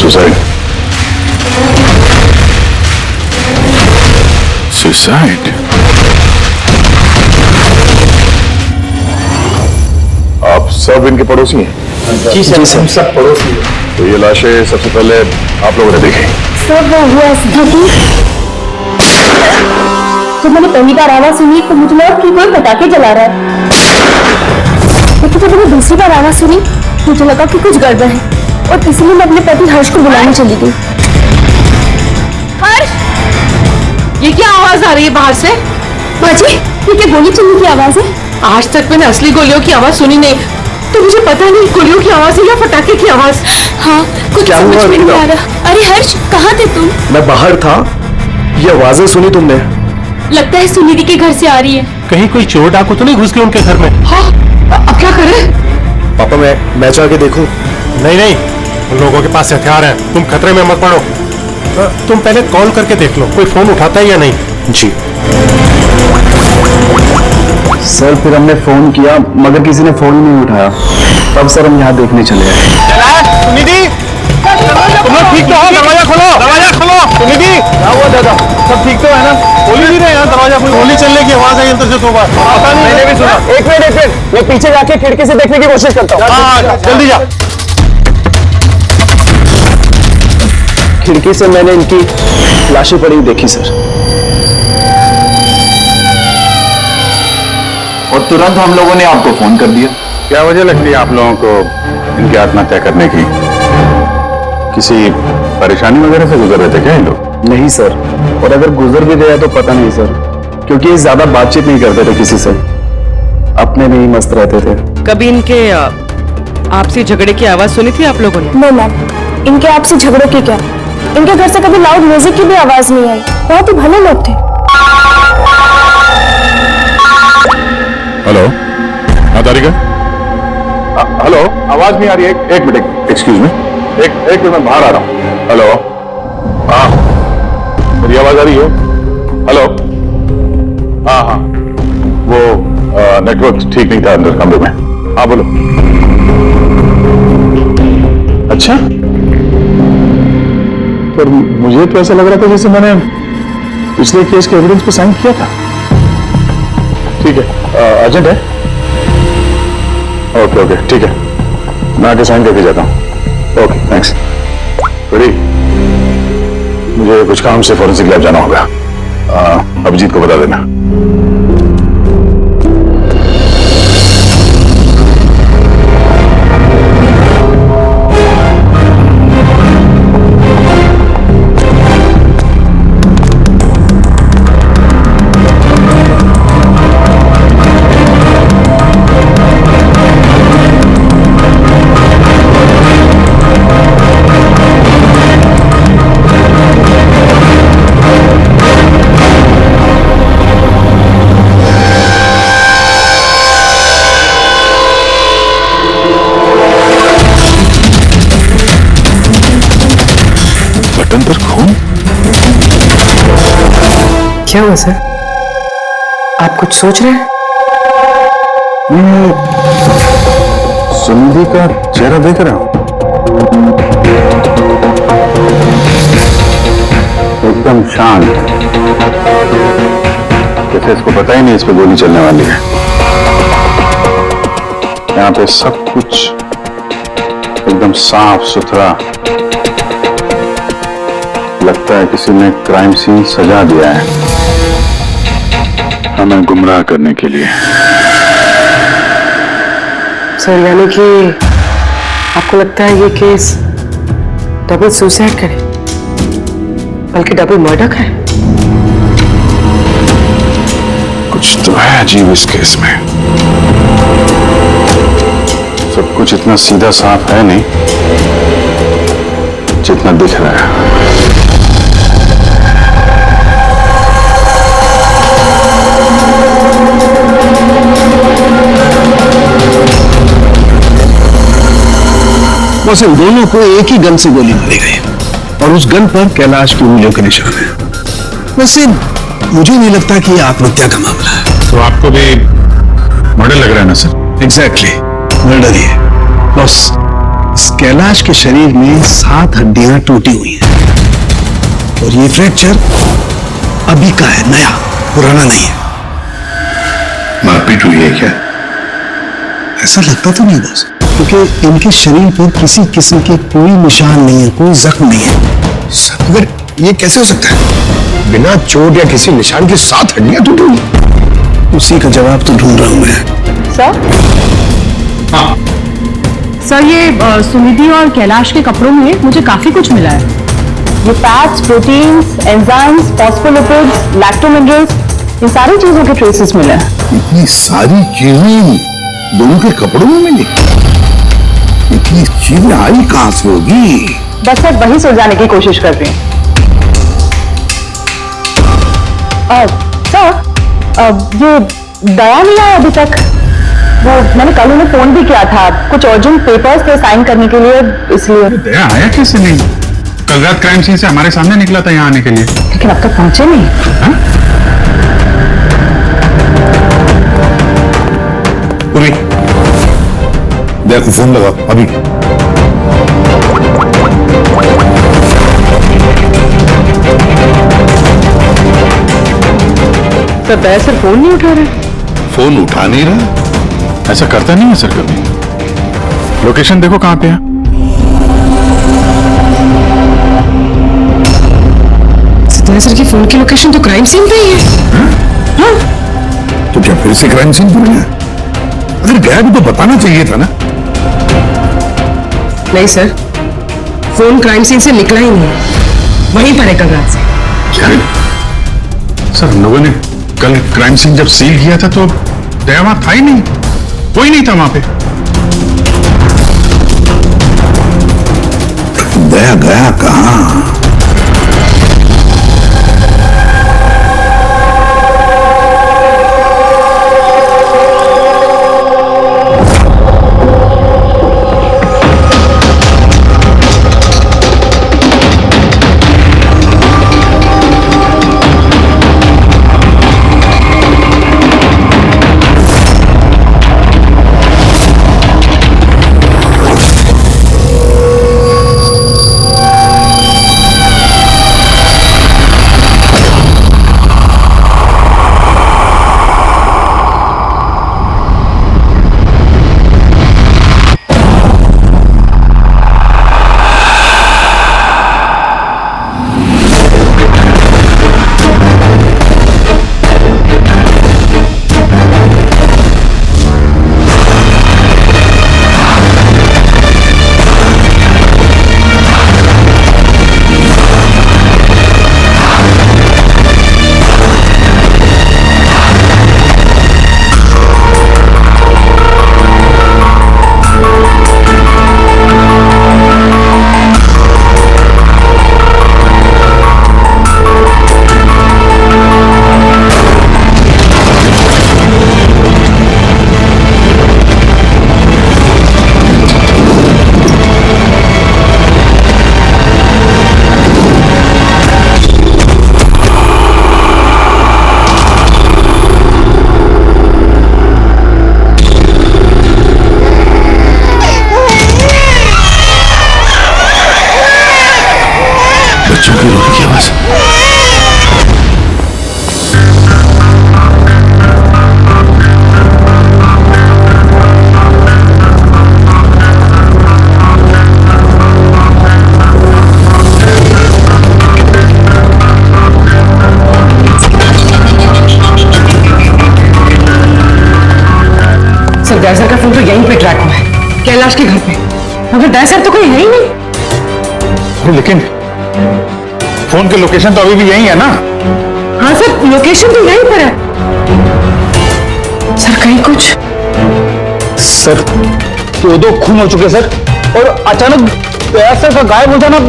Suicide. Suicide? आप सब इनके पड़ोसी हैं? जी सर, हम सब पड़ोसी हैं। तो ये लाशें सबसे पहले आप लोगों ने देखी? सर वो हुआ जब मैंने पहली बार आवाज सुनी तो मुझे लगा कि कोई पटाखे जला रहा है, लेकिन जब मैंने दूसरी बार आवाज सुनी मुझे लगा कि कुछ गड़बड़ है और इसलिए मैं अपने पति हर्ष को बुलाने चली गई। हर्ष, ये क्या आवाज आ रही है बाहर से? माँ जी, ये क्या गोली चलने की आवाज है? आज तक मैंने असली गोलियों की आवाज सुनी नहीं, तो मुझे पता नहीं गोलियों की आवाज है या पटाखे की आवाज। हाँ, कुछ समझ में नहीं आ रहा। अरे हर्ष, कहाँ थे तुम? मैं बाहर था, ये आवाजें सुनी तुमने? लगता है सुनिधि के घर से आ रही है। कहीं कोई चोर डाकू तो नहीं घुस गए उनके घर में? हाँ, अब क्या करें? पापा मैं जाके देखूं? नहीं नहीं, उन लोगों के पास हथियार है, तुम खतरे में मत पड़ो। तुम पहले कॉल करके देख लो कोई फोन उठाता है या नहीं। जी सर, फिर हमने फोन किया मगर किसी ने फोन ही नहीं उठाया, तब सर हम यहाँ देखने चले आए। सुनिधि, तुम लोग ठीक तो हो? दरवाजा खोलो, दरवाजा खोलो। सुनिधि, क्या हुआ दादा, सब ठीक तो है ना? खोल ही नहीं रहे यार दरवाजा। कोई गोली चलने की आवाज आई अंदर से दो बार। पता नहीं, मैंने भी सुना। एक मिनट, मैं पीछे जाके खिड़की से देखने की कोशिश करता हूँ। हाँ, जल्दी जा। खिड़की से मैंने इनकी लाशें पड़ी हुई देखी सर, और तुरंत हम लोगों ने आपको फोन कर दिया। क्या वजह लगती है आप लोगों को इनकी आत्महत्या करने की? किसी परेशानी वगैरह से गुजर रहे थे क्या ये लोग? नहीं सर, और अगर गुजर भी गया तो पता नहीं सर, क्योंकि ये ज्यादा बातचीत नहीं करते थे किसी से, अपने में ही मस्त रहते थे। कभी इनके आपसी झगड़े की आवाज सुनी थी आप लोगों ने? नहीं मैम, इनके आपसे झगड़ों की क्या, इनके घर से कभी लाउड म्यूजिक की भी आवाज नहीं आई। बहुत ही भले लोग थे। हेलो, हाँ तारिका? हेलो, आवाज नहीं आ रही है। एक मिनट, एक्सक्यूज मी, एक मिनट, मैं बाहर आ रहा हूँ। हेलो, हाँ, मेरी आवाज आ रही है? हेलो, हाँ, वो नेटवर्क ठीक नहीं था अंदर कमरे में। हाँ बोलो। अच्छा, पर मुझे तो ऐसा लग रहा था जैसे मैंने पिछले केस के एविडेंस पे साइन किया था। ठीक है, अर्जेंट है? ओके, ठीक है, मैं आके साइन करके जाता हूँ। Okay, thanks. बड़ी, मुझे कुछ काम से फॉरेंसिक लैब जाना होगा। अभिजीत को बता देना। बटन पर खून? क्या हुआ सर, आप कुछ सोच रहे हैं? सुनिधि का चेहरा देख रहा हूं, एकदम शांत, जैसे इसको पता ही नहीं इस पे गोली चलने वाली है। यहाँ पे सब कुछ एकदम साफ सुथरा, लगता है किसी ने क्राइम सीन सजा दिया है हमें गुमराह करने के लिए। सर, यानी कि आपको लगता है ये केस डबल सुसाइड करे बल्कि डबल मर्डर है? कुछ तो है अजीब इस केस में। सब कुछ इतना सीधा साफ है नहीं जितना दिख रहा है। बस इन दोनों को एक ही गन से गोली मारी गई और उस गन पर कैलाश की उंगलियों के निशान है। वैसे मुझे नहीं लगता कि यह आत्महत्या का मामला है। तो आपको भी मर्डर लग रहा है ना सर? एग्जैक्टली, मर्डर ही है। बस इस कैलाश के शरीर में 7 हड्डियां टूटी हुई हैं और ये फ्रैक्चर अभी का है, नया, पुराना नहीं है। मारपीट हुई है क्या? ऐसा लगता तो नहीं बॉस, क्योंकि इनके शरीर पर किसी किस्म के कोई निशान नहीं है, कोई जख्म नहीं है। सर, मगर ये कैसे हो सकता है? बिना चोट या किसी निशान के 7 हड्डियां टूटी हुई। उसी का जवाब तो ढूंढ रहा हूं मैं। सर हाँ, सर ये सुनिधि और कैलाश के कपड़ों में मुझे काफी कुछ मिला है। ये फैट्स, प्रोटीन्स, एंजाइम्स, फॉस्फोलिपिड्स, लैक्टोमिनरल्स, इन सारी चीजों के ट्रेसेस मिले हैं। इतनी सारी चीजें दोनों के कपड़ों में मिली? इतनी चीजें आई कहां से होगी? बस सर वही सुलझाने की कोशिश कर रही हूँ। सर ये दया नहीं आया अभी तक। वो मैंने कल उन्हें फोन भी किया था, कुछ अर्जेंट पेपर्स थे साइन करने के लिए, इसलिए। दया आया कैसे नहीं? कल रात क्राइम सीन से हमारे सामने निकला था यहाँ आने के लिए। लेकिन अब तक पहुंचे नहीं। पूरी दया को फोन लगा अभी। सर दया सर फोन नहीं उठा रहे। फोन उठा नहीं रहा? ऐसा करता नहीं है सर कभी। लोकेशन देखो कहाँ पे है। दया सर की फोन की लोकेशन तो क्राइम सीन पे ही है। तो क्या फिर से क्राइम सीन पर गया? अगर गया भी तो बताना चाहिए था ना। नहीं सर, फोन क्राइम सीन से निकला ही नहीं है, वहीं पर है कल रात से। क्या? सर हम लोगों ने कल क्राइम सीन जब सील किया था तो दया वहां था ही नहीं, कोई नहीं था वहां पे। दया गया कहां? बच्चों की रोने की आवाज। सर दया सर का फोन तो यहीं पे ट्रैक हुआ है, कैलाश के घर पे। मगर दया सर तो कोई है ही नहीं। लेकिन फोन की लोकेशन तो अभी भी यही है ना? हाँ सर, लोकेशन तो यहीं पर है। सर कहीं कुछ। सर 2 खून हो चुके सर, और अचानक दया सर का गायब हो जाना।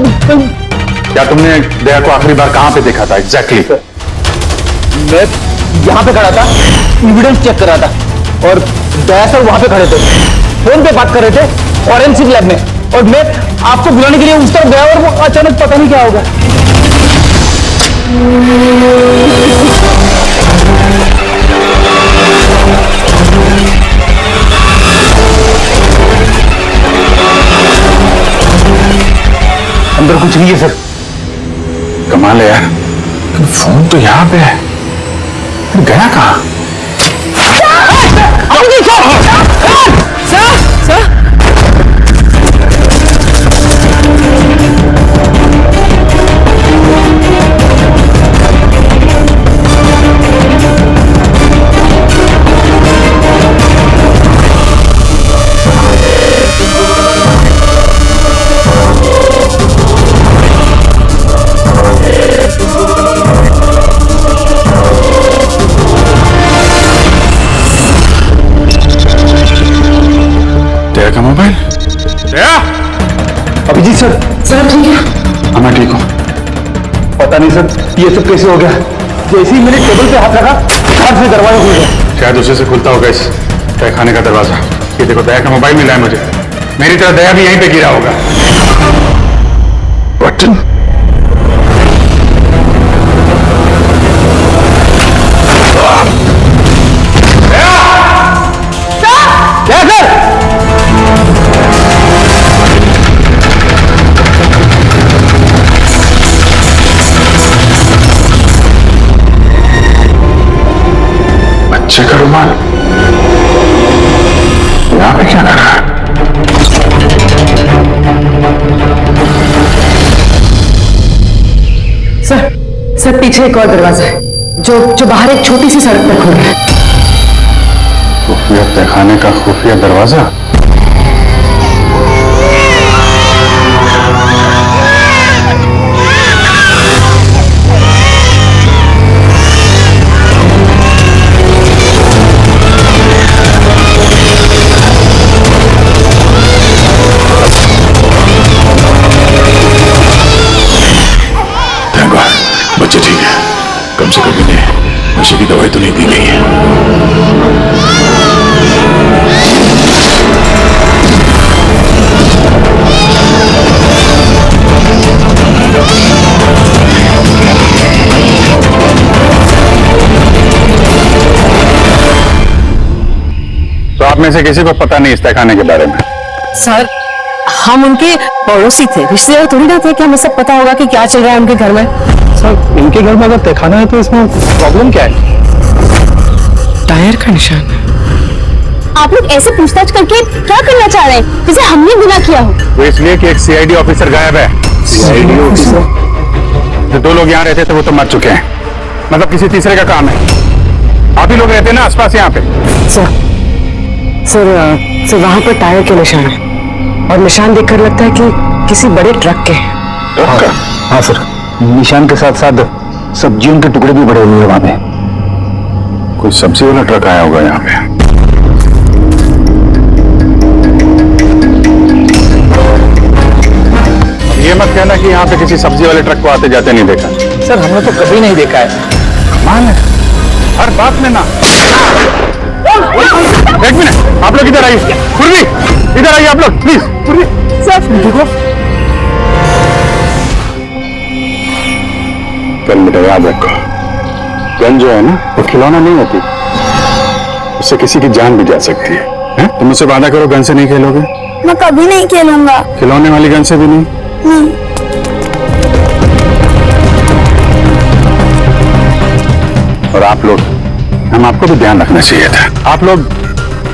क्या तुमने दया को आखिरी बार कहाँ पे देखा था एग्जैक्टली? मैं यहाँ पे खड़ा था, एविडेंस चेक कर रहा था, और दया सर वहां पे खड़े थे, फोन पे बात कर रहे थे फॉरेंसिक लैब में, और मैं आपको बुलाने के लिए उस तरफ गया और वो अचानक पता नहीं क्या हो गया। अंदर कुछ नहीं है सर। कमाल है यार, फोन तो यहाँ पे है, फिर गया कहाँ? का मोबाइल? अभिजीत सर। सर ठीक है? हाँ मैं ठीक हूँ। पता नहीं सर ये सब कैसे हो गया, जैसे ही मैंने टेबल पे हाथ रखा हाथ से दरवाजा खुल गया। शायद उसी से खुलता होगा इस तहखाने का दरवाजा। ये देखो दया का मोबाइल मिला है मुझे, मेरी तरह दया भी यहीं पे गिरा होगा। बटन क्या सर? बच्चे का रुमाल यहाँ पे क्या कर रहा है? सर पीछे एक और दरवाजा है जो बाहर एक छोटी सी सड़क पर खुल रहा है। खुफिया तहखाने का खुफिया दरवाजा। बच्चे ठीक है, कम से कम इन्हें नशे की दवाई तो नहीं दी गई है। तो आप में से किसी को पता नहीं इस तहखाने के बारे में? सर हम उनके पड़ोसी थे, रिश्तेदार थोड़ी ना थे कि हमें सब पता होगा कि क्या चल रहा है उनके घर में। सर इनके घर में अगर तहखाना है तो इसमें प्रॉब्लम क्या है? टायर का निशान है। आप लोग ऐसे पूछताछ करके क्या करना चाह रहे हैं, जैसे हमने गुनाह किया हो? वो इसलिए कि एक सीआईडी ऑफिसर गायब है। CID officer? जो 2 लोग यहाँ रहते थे वो तो मर चुके हैं, मतलब किसी तीसरे का काम है। आप ही लोग रहते हैं ना आसपास यहाँ पे? सर वहां पर टायर के निशान है और निशान देखकर लगता है कि किसी बड़े ट्रक के हैं। हाँ सर, निशान के साथ साथ सब्जियों के टुकड़े भी बड़े हुए हैं वहां पे। कोई सब्जी वाला ट्रक आया होगा यहाँ पे। ये मत कहना कि यहाँ पे किसी सब्जी वाले ट्रक को आते जाते नहीं देखा। सर हमने तो कभी नहीं देखा है। कमाल है, हर बात में ना। एक मिनट, आप लोग इधर आइए। पूर्वी इधर आइए आप लोग प्लीज। पूर्वी सर देखो, कल बेटा याद रखो, गन जो है ना वो खिलौना नहीं होती, उससे किसी की जान भी जा सकती है। तुम मुझसे वादा करो गन से नहीं खेलोगे? मैं कभी नहीं खेलूंगा। खिलौने वाली गन से भी नहीं? और आप लोग, हम आपको भी ध्यान रखना चाहिए था। आप लोग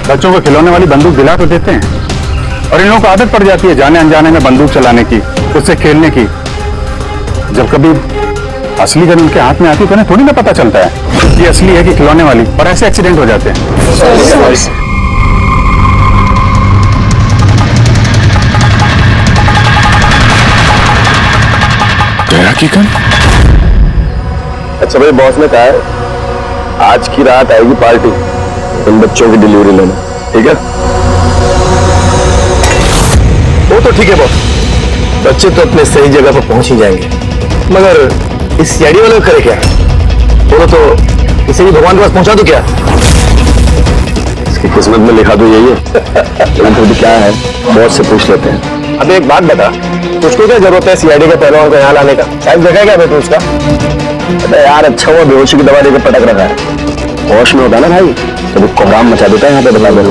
बच्चों को खिलौने वाली बंदूक दिला तो देते हैं, और इन लोगों को आदत पड़ जाती है जाने अनजाने में बंदूक चलाने की, उससे खेलने की। जब कभी असली गन उनके हाथ में आती है तो उन्हें थोड़ी ना पता चलता है ये असली है कि खिलौने वाली, और ऐसे एक्सीडेंट हो जाते हैं। गया की गन? अच्छा मेरे बॉस ने कहा है आज की रात आएगी पार्टी इन बच्चों की डिलीवरी लेने, ठीक है? वो तो ठीक है बॉस, बच्चे तो अपने सही जगह पर पहुंच ही जाएंगे, मगर इस सीआईडी वाले करे क्या? बोलो तो इसे भी भगवान के पास पहुंचा दो क्या? इसकी किस्मत में लिखा दो यही है। तो क्या है बॉस से पूछ लेते हैं। अब एक बात बता, तुझको क्या जरूरत है सीआईडी के पहलवान को यहाँ लाने का? शायद देखा क्या बेटा उसका? अरे यार अच्छा हुआ बेहोशी की दवा देकर पटक रखा है, होश में होता ना भाई तो कोहराम मचा देता है यहाँ पे। बता दो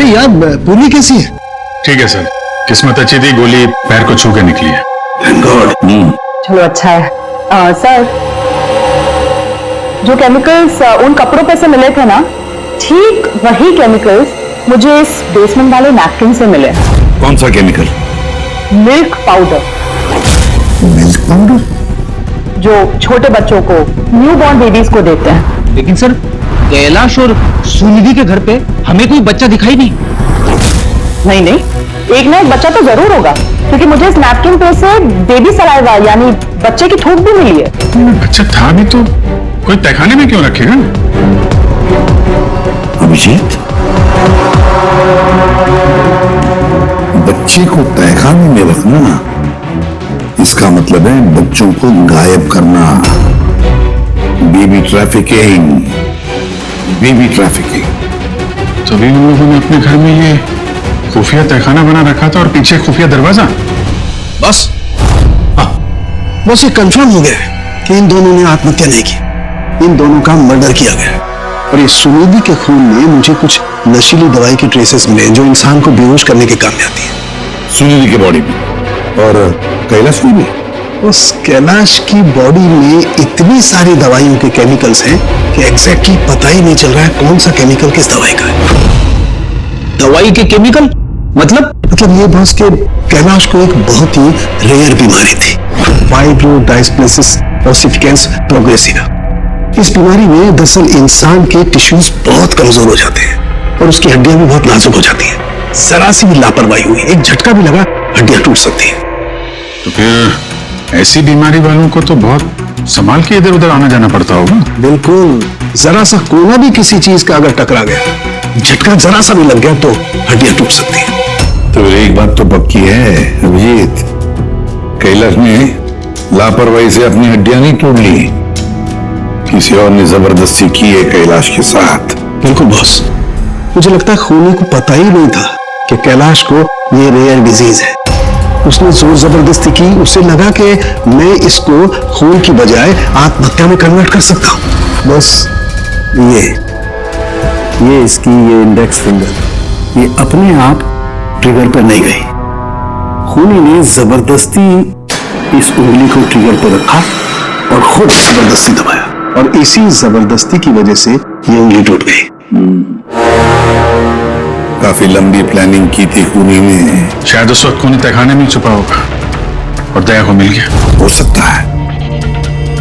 यार, पूरी कैसी है? ठीक है सर, किस्मत अच्छी थी, गोली पैर को छू के निकली है। Thank God. चलो अच्छा है। सर, जो केमिकल्स उन कपड़ों पे से मिले थे ना, ठीक वही केमिकल्स मुझे इस बेसमेंट वाले नैपकिन से मिले। कौन सा chemical? Milk powder, milk powder? जो छोटे बच्चों को, न्यू बॉर्न बेबीज को देते हैं। लेकिन सर, कैलाश और सुनिधि के घर पे हमें कोई बच्चा दिखाई नहीं। नहीं नहीं, एक ना एक बच्चा तो जरूर होगा, क्योंकि मुझे इस नैपकिन पे से बेबी सलाइवा यानी बच्चे की थूक भी मिली है। अच्छा था भी तो कोई तहखाने में क्यों रखेगा? अभिजीत, बच्चे को तहखाने में रखना, इसका मतलब है बच्चों को गायब करना। Baby trafficking, baby trafficking. तभी उन लोगों ने अपने घर में ये खुफिया तहखाना बना रखा था और पीछे खुफिया दरवाजा। बस बस ये कंफर्म हो गया है कि इन दोनों ने आत्महत्या नहीं की, इन दोनों का मर्डर किया गया। और ये सुनिधि के खून में मुझे कुछ नशीली दवाई के ट्रेसेस मिले जो इंसान को बेहोश करने के काम में आती है। सुनिधि की बॉडी में और कैलाश में भी। उस कैलाश की बॉडी में इतनी सारी दवाइयों के केमिकल्स हैं कि एग्जैक्टली पता ही नहीं चल रहा है कौन सा केमिकल किस दवाई का है। दवाई के केमिकल? मतलब ये बॉस के कैलाश को एक बहुत ही रेयर बीमारी थी, फाइब्रोडायस्प्लेसिस ओसिफिकेंस प्रोग्रेसिवा। इस बीमारी में दरअसल इंसान के टिश्यूज बहुत कमजोर हो जाते हैं और उसकी हड्डियां भी बहुत नाजुक हो जाती हैं। जरा सी भी लापरवाही हुई, एक झटका भी लगा, हड्डियां टूट सकती हैं। तो फिर ऐसी बीमारी वालों को तो बहुत संभाल के इधर उधर आना जाना पड़ता होगा। बिल्कुल, जरा सा कोना भी किसी चीज का अगर टकरा गया, झटका जरा सा भी लग गया तो हड्डियां टूट सकती हैं। तो एक बात तो पक्की है अभिजीत, कैलाश ने लापरवाही से अपनी हड्डियां नहीं तोड़ ली, किसी और ने जबरदस्ती की है कैलाश के साथ। बिल्कुल बॉस, मुझे लगता है खूनी को पता ही नहीं था कि कैलाश को ये रेयर डिजीज है। उसने जोर जबरदस्ती की, उसे लगा कि मैं इसको खून की बजाय आत्महत्या में कन्वर्ट कर सकता हूं। बस ये इसकी ये इंडेक्स फिंगर, ये अपने आप ट्रिगर पर नहीं गई, खूनी ने जबरदस्ती इस उंगली को ट्रिगर पर रखा और खुद जबरदस्ती दबाया, और इसी जबरदस्ती की वजह से ये उंगली टूट गई। काफी लंबी प्लानिंग की थी खूनी ने। शायद उस वक्त खूनी तहखाने में छुपा होगा और दया को मिल गया। हो सकता है।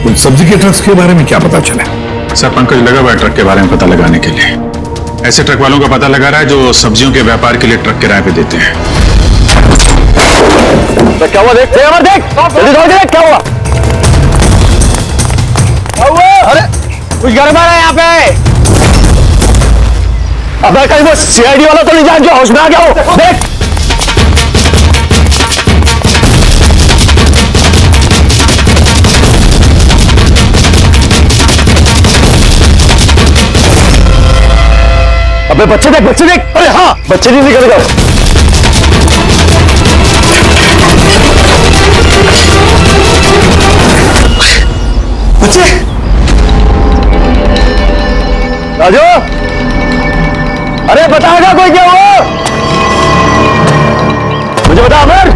उन सब्जी के ट्रक्स के बारे में क्या पता चला? सर, पंकज लगा हुआ है ट्रक के बारे में पता लगाने के लिए। ऐसे ट्रक वालों का पता लगा रहा है जो सब्जियों के व्यापार के लिए ट्रक किराए पे देते हैं। क्या हुआ? देख जल्दी दौड़ देख, क्या हुआ? अरे कुछ गड़बड़ है यहाँ पे। अबे कहीं वो सीआईडी वाला तो नहीं जान के होश में आ गया हो? देख अबे बच्चे देख। अरे हाँ, बच्चे नहीं निकल गए। बच्चे राजू, अरे बताएगा कोई क्या हुआ? मुझे बता अमर,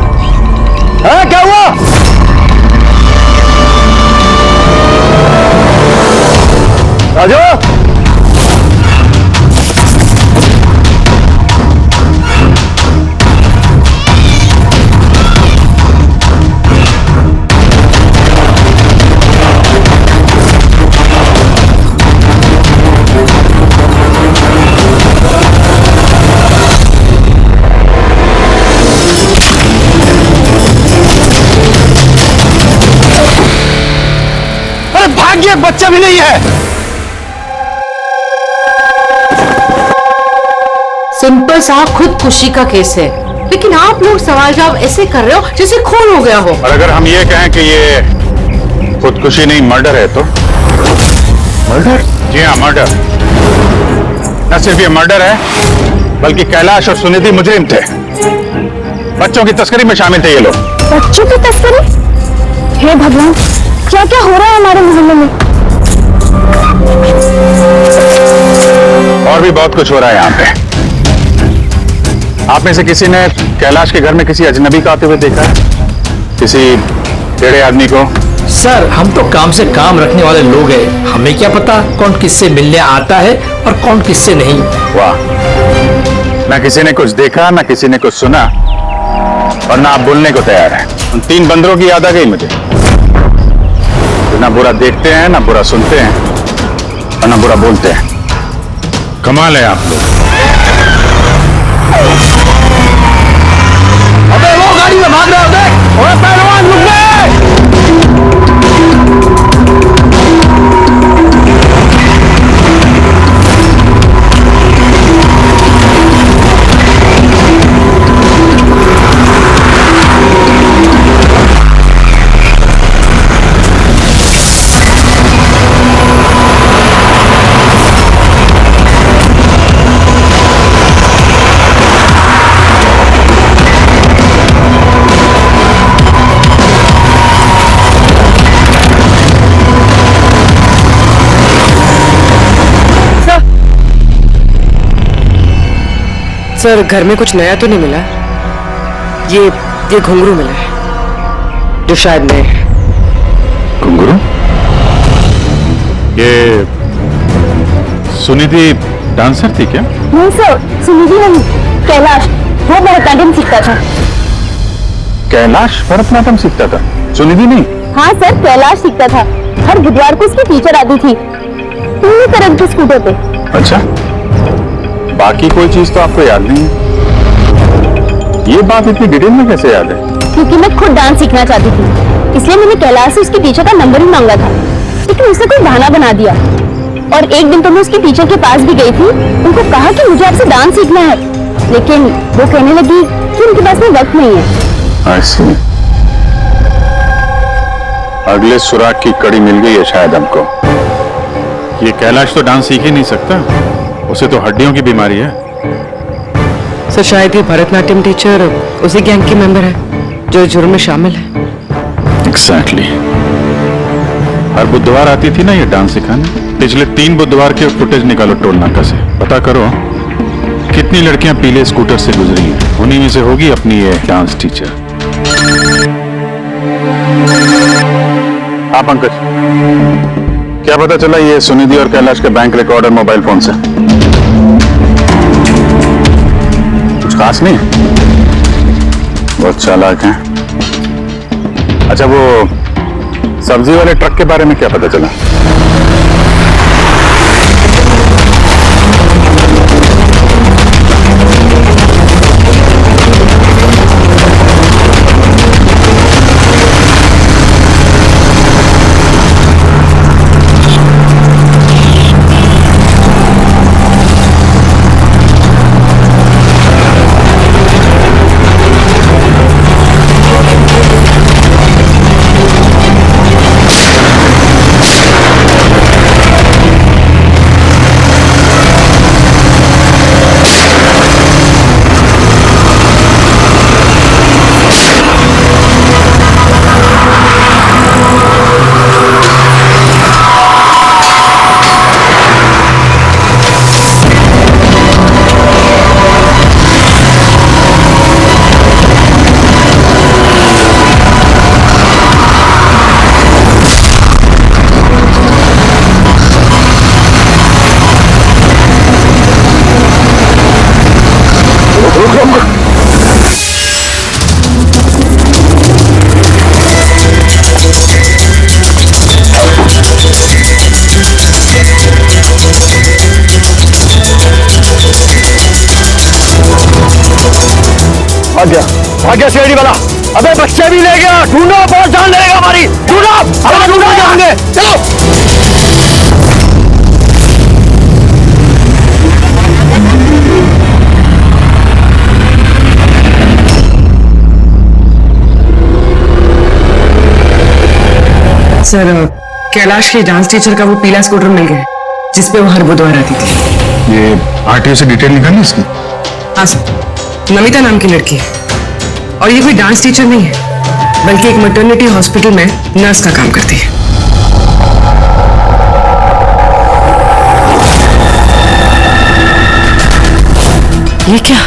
हाँ क्या हुआ? राजू, भाग्य बच्चा भी नहीं है। सिंपल सा खुदकुशी का केस है, लेकिन आप लोग सवाल जवाब ऐसे कर रहे हो जैसे खून हो गया हो। और अगर हम ये कहें कि ये खुदकुशी नहीं मर्डर है तो? मर्डर? जी हाँ, मर्डर। न सिर्फ ये मर्डर है बल्कि कैलाश और सुनिधि मुजरिम थे। बच्चों की तस्करी में शामिल थे ये लोग। बच्चों की तस्करी? हे भगवान, क्या क्या हो रहा है हमारे मोहल्ले में? और भी बहुत कुछ हो रहा है यहाँ पे। आप में से किसी ने कैलाश के घर में किसी अजनबी को आते हुए देखा है? किसी टेढ़े आदमी को? सर हम तो काम से काम रखने वाले लोग हैं, हमें क्या पता कौन किससे मिलने आता है और कौन किससे नहीं। वाह, ना किसी ने कुछ देखा, ना किसी ने कुछ सुना, और ना आप बोलने को तैयार हैं। उन 3 बंदरों की याद आ गई मुझे, जो ना बुरा देखते हैं, ना बुरा सुनते हैं, और ना बुरा बोलते हैं। कमाल है आपको। अबे वो गाड़ी में भाग रहे हो देख, ओए पहलवान रुक गए। सर घर में कुछ नया तो नहीं मिला? ये घुंघरू मिला है जो शायद नए हैं। घुंघरू? ये सुनिधि डांसर थी क्या? नहीं सर, सुनिधि नहीं, कैलाश, वो भरतनाट्यम सीखता था। कैलाश भरतनाट्यम सीखता था, सुनिधि नहीं? हाँ सर, कैलाश सीखता था। हर बुधवार को उसकी टीचर आती थी, पूरी तरह के स्कूटर पे। अच्छा, बाकी कोई चीज तो आपको याद नहीं है? ये बात इतनी डिटेल में कैसे याद है? क्योंकि मैं खुद डांस सीखना चाहती थी, इसलिए मैंने कैलाश से उसकी टीचर का नंबर ही मांगा था, लेकिन उसने कोई बहाना बना दिया। और एक दिन तो मैं उसकी टीचर के पास भी गई थी, उनको कहा कि मुझे आपसे डांस सीखना है, लेकिन वो कहने लगी कि उनके पास में वक्त नहीं है। ऐसे अगले सुराग की कड़ी मिल गई है शायद हमको। ये कैलाश तो डांस सीख ही नहीं सकता, उसे तो हड्डियों की बीमारी है। सर शायद ये भरतनाट्यम टीचर उसी गैंग की मेंबर है जो जुर्म में शामिल है। एग्जैक्टली। हर बुधवार आती थी ना ये डांस सिखाने। पिछले 3 बुधवार के फुटेज निकालो टोल नाका से, पता करो कितनी लड़कियां पीले स्कूटर से गुजरी हैं। उन्हीं में से होगी अपनी ये डांस टीचर। हाँ पंकज, क्या पता चला ये सुनिधि और कैलाश के बैंक रिकॉर्ड और मोबाइल फोन से? कुछ खास नहीं, बहुत चालाक हैं। अच्छा, वो सब्जी वाले ट्रक के बारे में क्या पता चला? भाग्य सीढ़ी वाला, अबे बच्चे भी ले गया, ढूंढो, बहुत जान लेगा हमारी, ढूंढो, हम ढूंढो जाएंगे, चलो। सर कैलाश के डांस टीचर का वो पीला स्कूटर मिल गया जिसपे वो हर बुधवार आती थी। ये आरटीओ से डिटेल निकालनी इसकी? हाँ सर, नमिता नाम की लड़की है और ये कोई डांस टीचर नहीं है बल्कि एक मैटरनिटी हॉस्पिटल में नर्स का काम करती है। ये क्या,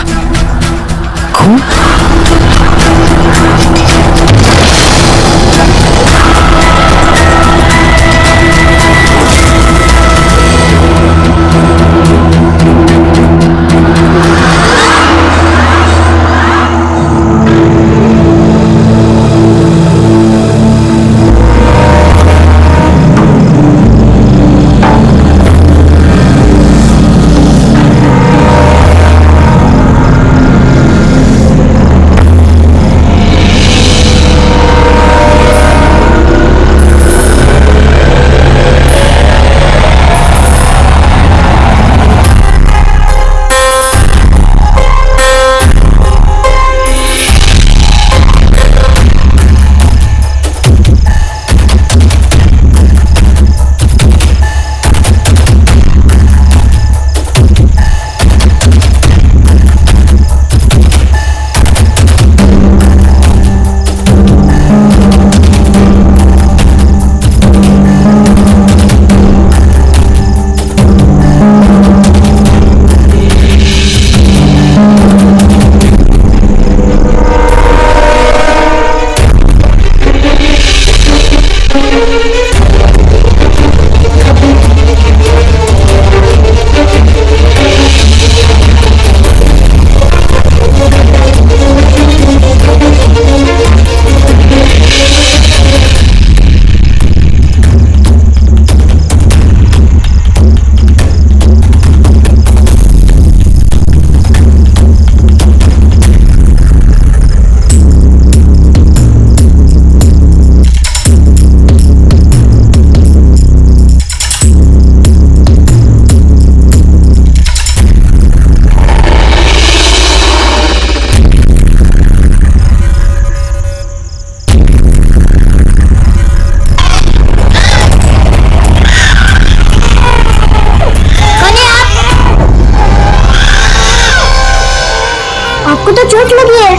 आपको तो चोट लगी है,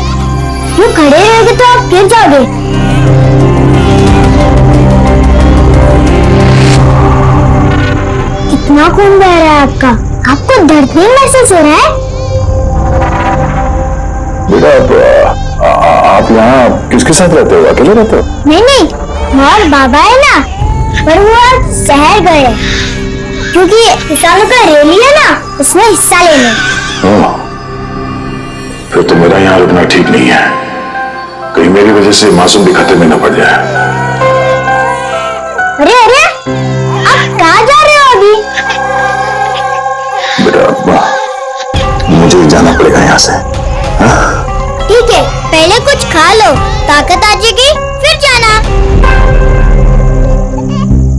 यूँ खड़े रहोगे तो आप गिर जाओगे। कितना खून बह रहा है आपका, आपको दर्द नहीं महसूस हो रहा है? बेटा आप यहाँ किसके साथ रहते हो, अकेले रहते हो? नहीं, और बाबा है ना, पर वो आज शहर गए क्योंकि किसानों का रैली है ना, उसमें हिस्सा लेने। फिर तो मेरा यहाँ रुकना ठीक नहीं है, कहीं मेरी वजह से मासूम भी खतरे में न पड़ जाए। अरे आप कहाँ जा रहे हो अभी? बेटा मुझे जाना पड़ेगा यहाँ से। ठीक है, पहले कुछ खा लो, ताकत आ जाएगी फिर जाना।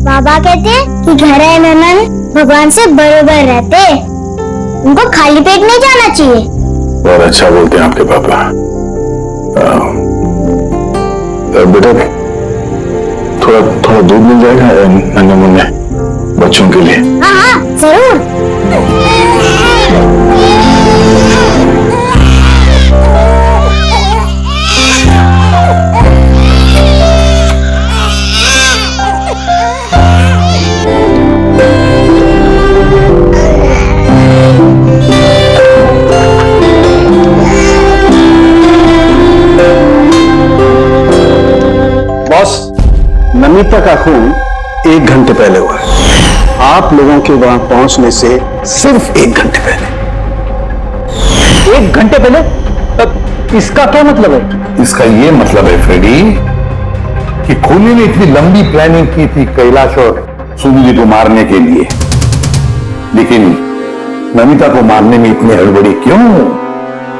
बाबा कहते हैं कि घर है ननन भगवान से बरोबर रहते, उनको खाली पेट नहीं जाना चाहिए। बहुत अच्छा बोलते हैं आपके पापा। बेटा थोड़ा दूध मिल जाएगा नन्हे मुन्ने बच्चों के लिए? हाँ जरूर। बॉस, नमिता का खून 1 घंटे पहले हुआ है, आप लोगों के वहां पहुंचने से सिर्फ 1 घंटे पहले। 1 घंटे पहले? तब इसका क्या मतलब है? इसका ये मतलब है फ्रेडी कि खूनी ने इतनी लंबी प्लानिंग की थी कैलाश और सुनिधि को मारने के लिए, लेकिन नमिता को मारने में इतनी हड़बड़ी क्यों?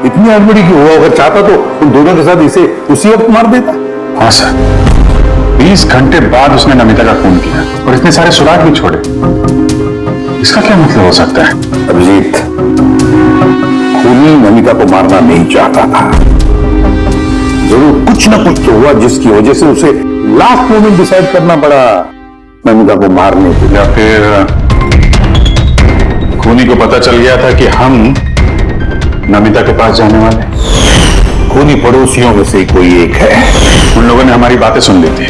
इतनी हड़बड़ी क्यों? वो अगर चाहता तो उन दोनों के साथ इसे उसी वक्त मार देता। हाँ सर, 20 घंटे बाद उसने नमिता का खून किया और इतने सारे सुराग भी छोड़े। इसका क्या मतलब हो सकता है? अभिजीत, खूनी नमिता को मारना नहीं चाहता था, जरूर कुछ ना कुछ तो हुआ जिसकी वजह से उसे लास्ट मोमेंट डिसाइड करना पड़ा नमिता को मारने के। या फिर खूनी को पता चल गया था कि हम नमिता के पास जाने वाले? खूनी पड़ोसियों में से कोई एक है। उन लोगों ने हमारी बातें सुन ली थी।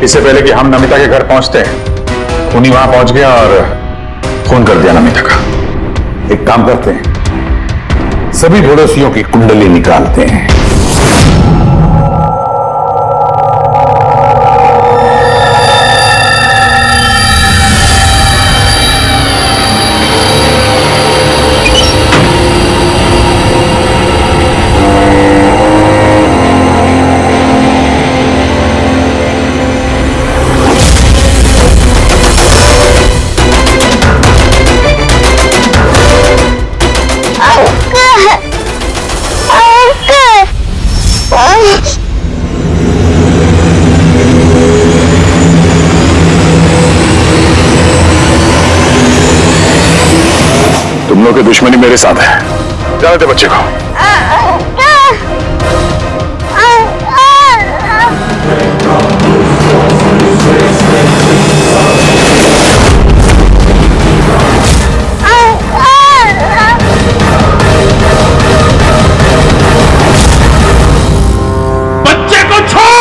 इससे पहले कि हम नमिता के घर पहुंचते, खूनी वहां पहुंच गया और फोन कर दिया नमिता का। एक काम करते हैं, सभी पड़ोसियों की कुंडली निकालते हैं। तुम लोग की दुश्मनी मेरे साथ है। जाने दे बच्चे को। बच्चे को छोड़।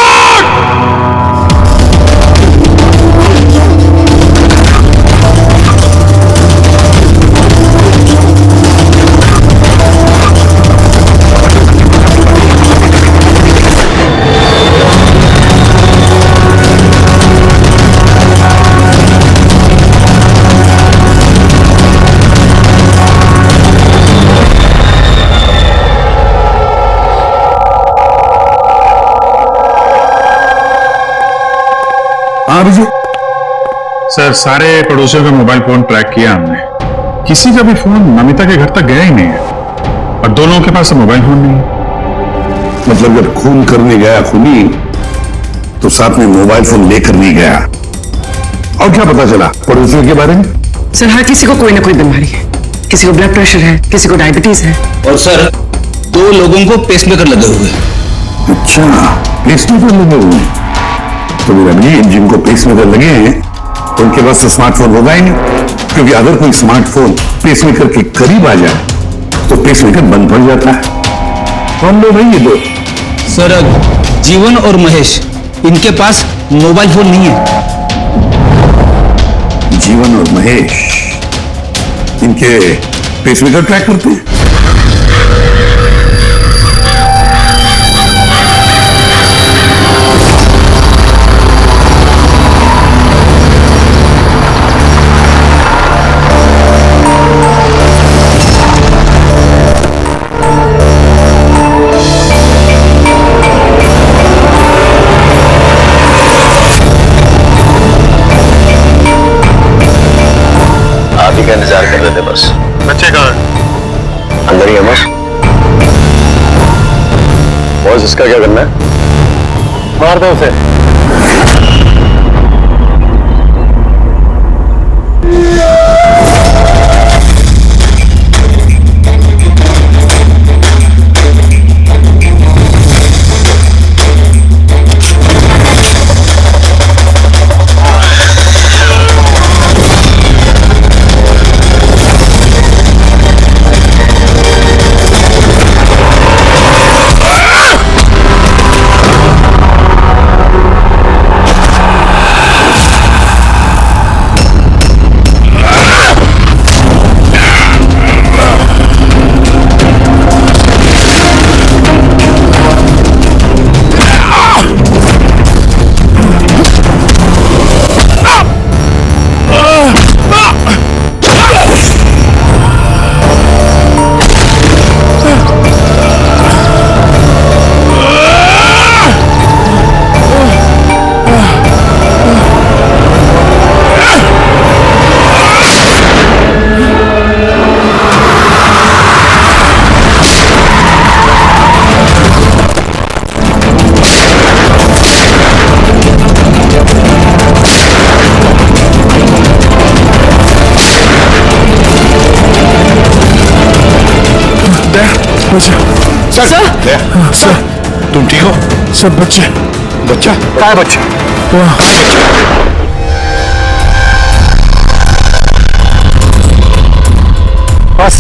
हाँ अभिजीत। सर, सारे पड़ोसियों का मोबाइल फोन ट्रैक किया हमने, किसी का भी फोन नमिता के घर तक गया ही नहीं है, और दोनों के पास मोबाइल फोन नहीं है। मतलब जब खून करने गया खूनी तो साथ में मोबाइल फोन लेकर नहीं गया। और क्या पता चला पड़ोसियों के बारे में? सर हर किसी को कोई ना कोई बीमारी है, किसी को ब्लड प्रेशर है, किसी को डायबिटीज है। और सर 2 लोगों को पेसमेकर लगे हुए हैं। अच्छा, पेसमेकर लगे हुए हैं। तो मेरा भी जिनको पेसमेकर लगे हैं तो उनके पास तो स्मार्टफोन होगा ही नहीं, क्योंकि अगर कोई स्मार्टफोन पेसमेकर के करीब आ जाए तो पेसमेकर बंद पड़ जाता है। कौन लोग हैं ये दो? सर जीवन और महेश, इनके पास मोबाइल फोन नहीं है। जीवन और महेश इनके पेसमेकर ट्रैक करते हैं। का इंतजार कर रहे थे बस। बच्चे कहाँ हैं? अंदर ही है बस। बॉस इसका क्या करना है? मार दो उसे। सर तुम ठीक हो? सब बच्चे। बच्चा कहाँ है? बच्चे बस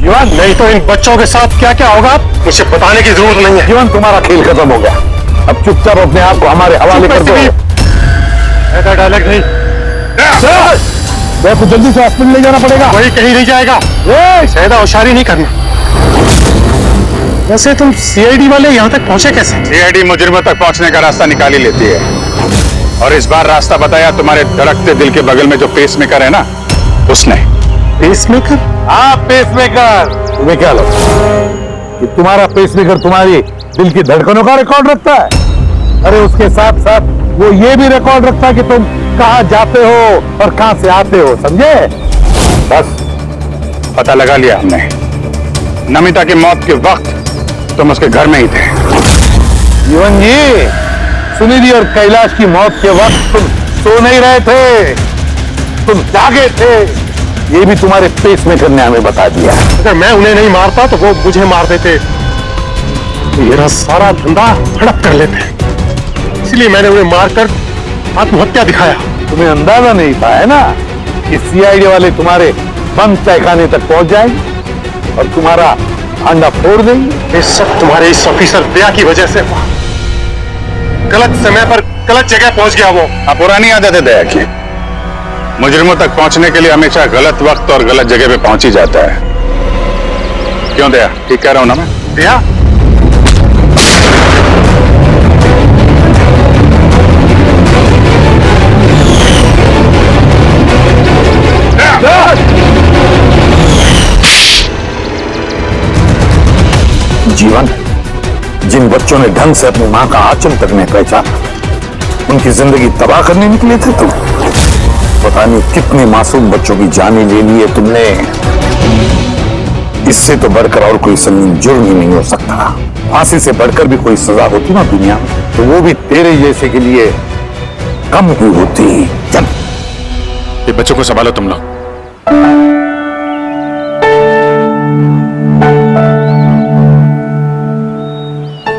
जीवन, नहीं तो इन बच्चों के साथ क्या क्या होगा मुझे बताने की जरूरत नहीं है। जीवन, तुम्हारा खेल खत्म हो गया, अब चुपचाप अपने आप को हमारे हवाले कर दो। ऐसा डायलॉग नहीं। सर मैं को जल्दी से हॉस्पिटल ले जाना पड़ेगा। वही कहीं नहीं जाएगा। ज्यादा होशियारी नहीं करना। वैसे तुम सीआईडी वाले यहाँ तक पहुंचे कैसे? सीआईडी मुजरिमों तक पहुंचने का रास्ता निकाल ही लेती है, और इस बार रास्ता बताया तुम्हारे धड़कते दिल के बगल में जो पेसमेकर है ना, उसने। पेसमेकर? हाँ, पेसमेकर। तुम्हें क्या लगता है कि तुम्हारा पेसमेकर तुम्हारी दिल की धड़कनों का रिकॉर्ड रखता है? अरे उसके साथ साथ वो ये भी रिकॉर्ड रखता है कि तुम कहां जाते हो और कहां से आते हो, समझे? बस पता लगा लिया हमने। नमिता की मौत के वक्त तुम उसके घर में ही थे। जीवन जी, सुनिधि और कैलाश की मौत के वक्त तुम सो नहीं रहे थे, तुम जागे थे। ये भी तुम्हारे पेसमेकर ने हमें बता दिया। अगर मैं उन्हें नहीं मारता तो वो मुझे मार देते। मेरा सारा धंधा हड़प कर लेते, इसलिए मैंने उन्हें मारकर आत्महत्या दिखाया। तुम्हें अंदाजा नहीं था है ना कि सीआईडी वाले तुम्हारे बंद तहखाने तक पहुंच जाएंगे और तुम्हारा अंडा फोड़ देंगे। ये सब तुम्हारे इस ऑफिसर दया की वजह से हुआ। गलत समय पर गलत जगह पहुंच गया वो। पुरानी आदत है दया की। मुजरिमों तक पहुंचने के लिए हमेशा गलत वक्त और गलत जगह पे पहुंच ही जाता है। क्यों दया? ठीक कह रहा हूं ना मैं? दया? जीवन, जिन बच्चों ने ढंग से अपनी मां का आंचल तक नहीं पहचाना, उनकी जिंदगी तबाह करने निकले थे तुम। पता नहीं कितने मासूम बच्चों की जानें ले ली है तुमने। इससे तो बढ़कर और कोई संगीन जुर्म ही नहीं हो सकता। फांसी से बढ़कर भी कोई सजा होती ना दुनिया में, तो वो भी तेरे जैसे के लिए कम ही होती। चल, ये बच्चों को संभालो तुम लोग।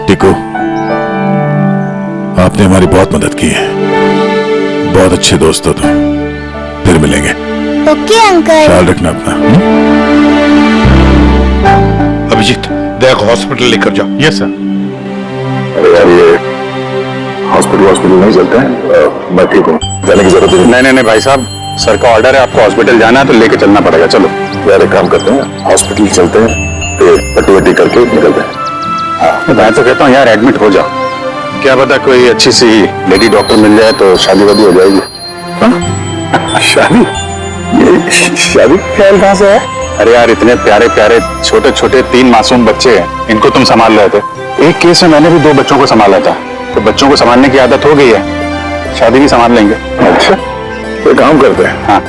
टिको, आपने हमारी बहुत मदद की है। बहुत अच्छे दोस्त हो तुम। फिर मिलेंगे। Okay uncle. ख्याल रखना अपना। अभिजीत, दया को हॉस्पिटल लेकर जाओ। Yes sir. अरे यार, ये हॉस्पिटल नहीं चलते हैं। मैं ठीक हूँ, जाने की जरूरत नहीं। नहीं भाई साहब, सर का ऑर्डर है, आपको हॉस्पिटल जाना है तो लेके चलना पड़ेगा। चलो यार, एक काम करते हैं, हॉस्पिटल चलते हैं, फिर पट्टी वट्टी करके निकलते हैं। मैं तो कहता हूँ यार, एडमिट हो जाओ। क्या पता कोई अच्छी सी लेडी डॉक्टर मिल जाए तो शादी वादी हो जाएगी। शादी? ये शादी ख्याल कहां से है? अरे यार, इतने प्यारे प्यारे छोटे छोटे 3 मासूम बच्चे हैं, इनको तुम संभाल रहे थे। एक केस में मैंने भी 2 बच्चों को संभाला था, तो बच्चों को संभालने की आदत हो गई है, शादी भी संभाल लेंगे। अच्छा, तो काम करते हैं, हाँ,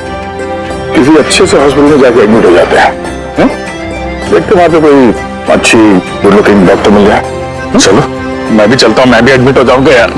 किसी अच्छे से हॉस्पिटल में जाके एडमिट हो जाते हैं। देखते वहां पे कोई अच्छी गुड लुकिंग डॉक्टर मिल जाए। चलो मैं भी चलता हूँ, मैं भी एडमिट हो जाऊंगा यार।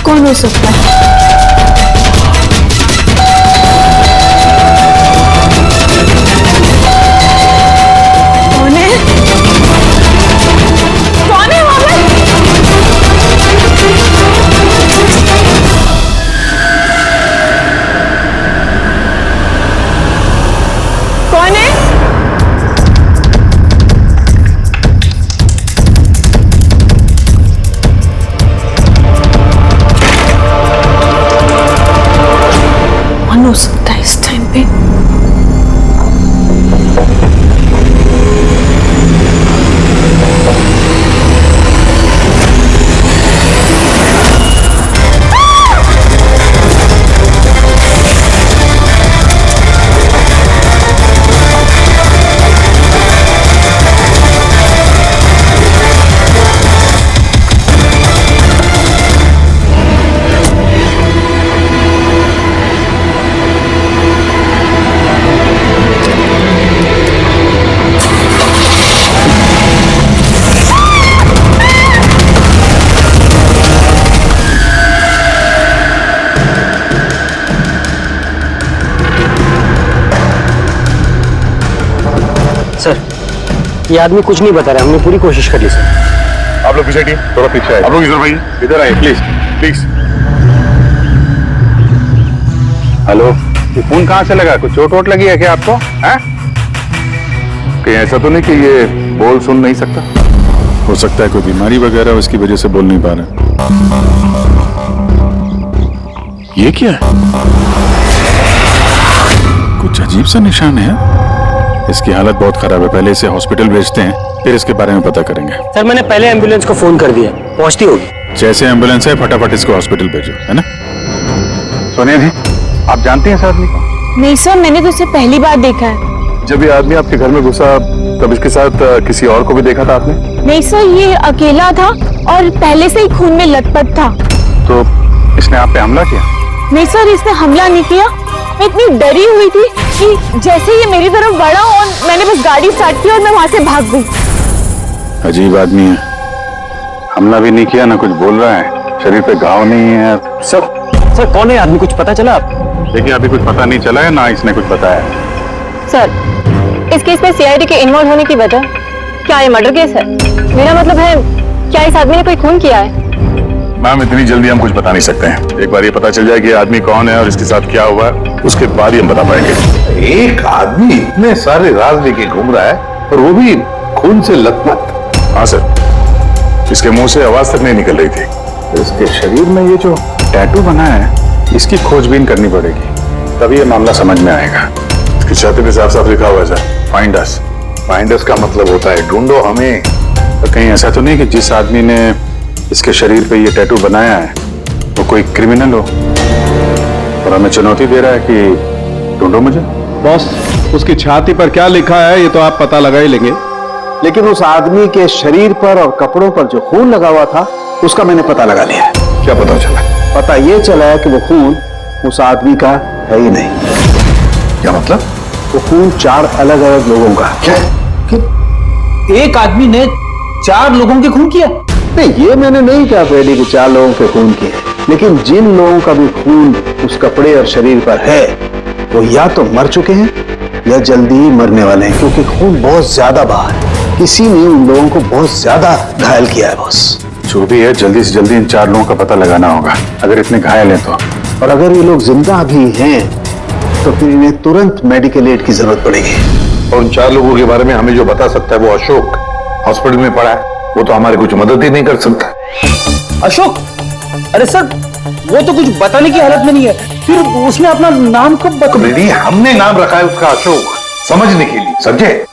कौन हो सकता है? कौन है? कौन है वहां पे? कौन है? सर, ये आदमी कुछ नहीं बता रहा, हमने पूरी कोशिश कर ली सर। आप लोग पीछे हटिए, थोड़ा पीछे आइए। आप लोग इधर भाई, इधर आइए प्लीज प्लीज। हेलो, ये फोन कहाँ से लगा? कुछ चोट वोट लगी है क्या आपको? हैं? कहीं ऐसा तो नहीं कि ये बोल सुन नहीं सकता? हो सकता है कोई बीमारी वगैरह उसकी वजह से बोल नहीं पा रहा। ये क्या है? कुछ अजीब सा निशान है। इसकी हालत बहुत खराब है, पहले इसे हॉस्पिटल भेजते हैं, फिर इसके बारे में पता करेंगे। सर मैंने पहले एम्बुलेंस को फोन कर दिया, पहुंचती होगी। जैसे एम्बुलेंस है फटाफट इसको हॉस्पिटल भेजो, है ना? सोनिया जी, आप जानती हैं इस आदमी को? नहीं सर, मैंने तो इसे पहली बार देखा है। जब ये आदमी आपके घर में घुसा तब इसके साथ किसी और को भी देखा था आपने? नहीं सर, ये अकेला था और पहले से ही खून में लथपथ था। तो इसने आप पे हमला किया? नहीं सर, इसने हमला नहीं किया। मैं इतनी डरी हुई थी कि जैसे ये मेरी तरफ बढ़ा और मैंने बस गाड़ी स्टार्ट की और मैं वहां से भाग गई। अजीब आदमी है, हमला भी नहीं किया, ना कुछ बोल रहा है, शरीर पे घाव नहीं है। सर कौन है आदमी, कुछ पता चला आप? देखिए अभी कुछ पता नहीं चला है, ना इसने कुछ बताया। सर, इस केस में सीआईडी के इन्वॉल्व होने की वजह क्या ये मर्डर केस है? मेरा मतलब है, क्या इस आदमी ने कोई खून किया है? मैम इतनी जल्दी हम कुछ बता नहीं सकते हैं। एक बार ये पता चल जाए कि ये आदमी कौन है और इसके साथ क्या हुआ है, उसके बाद ही हम बता पाएंगे। एक आदमी इतने सारे राज लेके घूम रहा है और वो भी खून से लथपथ। हाँ सर, इसके मुंह से आवाज तक नहीं निकल रही थी। इसके शरीर में ये जो टैटू बना है, इसकी खोजबीन करनी पड़ेगी, तभी ये मामला समझ में आएगा। इसकी छाती पे साफ साफ लिखा हुआ है sir, find us. Find us का मतलब होता है ढूंढो हमें। तो कहीं ऐसा तो नहीं कि जिस आदमी ने इसके शरीर पे ये टैटू बनाया है वो कोई क्रिमिनल हो और हमें चुनौती दे रहा है कि ढूंढो मुझे? बॉस, उसकी छाती पर क्या लिखा है ये तो आप पता लगा ही लेंगे, लेकिन उस आदमी के शरीर पर और कपड़ों पर जो खून लगा हुआ था उसका मैंने पता लगा लिया है। क्या पता चला? पता ये चला है कि वो खून उस आदमी का है ही नहीं। क्या मतलब? वो खून 4 अलग अलग लोगों का। क्या? एक आदमी ने 4 लोगों के खून किया? नहीं, ये मैंने नहीं कहा फ्रेडी कि 4 लोगों के खून किए, लेकिन जिन लोगों का भी खून उस कपड़े और शरीर पर है वो या तो मर चुके हैं या जल्दी ही मरने वाले हैं, क्योंकि खून बहुत ज्यादा बहा है। किसी ने उन लोगों को बहुत ज्यादा घायल किया है बॉस। जो भी है जल्दी से जल्दी इन 4 लोगों का पता लगाना होगा, अगर इतने घायल हैं तो। और अगर ये लोग जिंदा भी हैं तो फिर इन्हें तुरंत मेडिकल एड की जरूरत पड़ेगी। और उन 4 लोगों के बारे में हमें जो बता सकता है वो अशोक, हॉस्पिटल में पड़ा है, वो तो हमारी कुछ मदद ही नहीं कर सकता। अशोक? अरे सर, वो तो कुछ बताने की हालत में नहीं है, फिर उसने अपना नाम कब रेडी, हमने नाम रखा है उसका अशोक, समझने के लिए, समझे?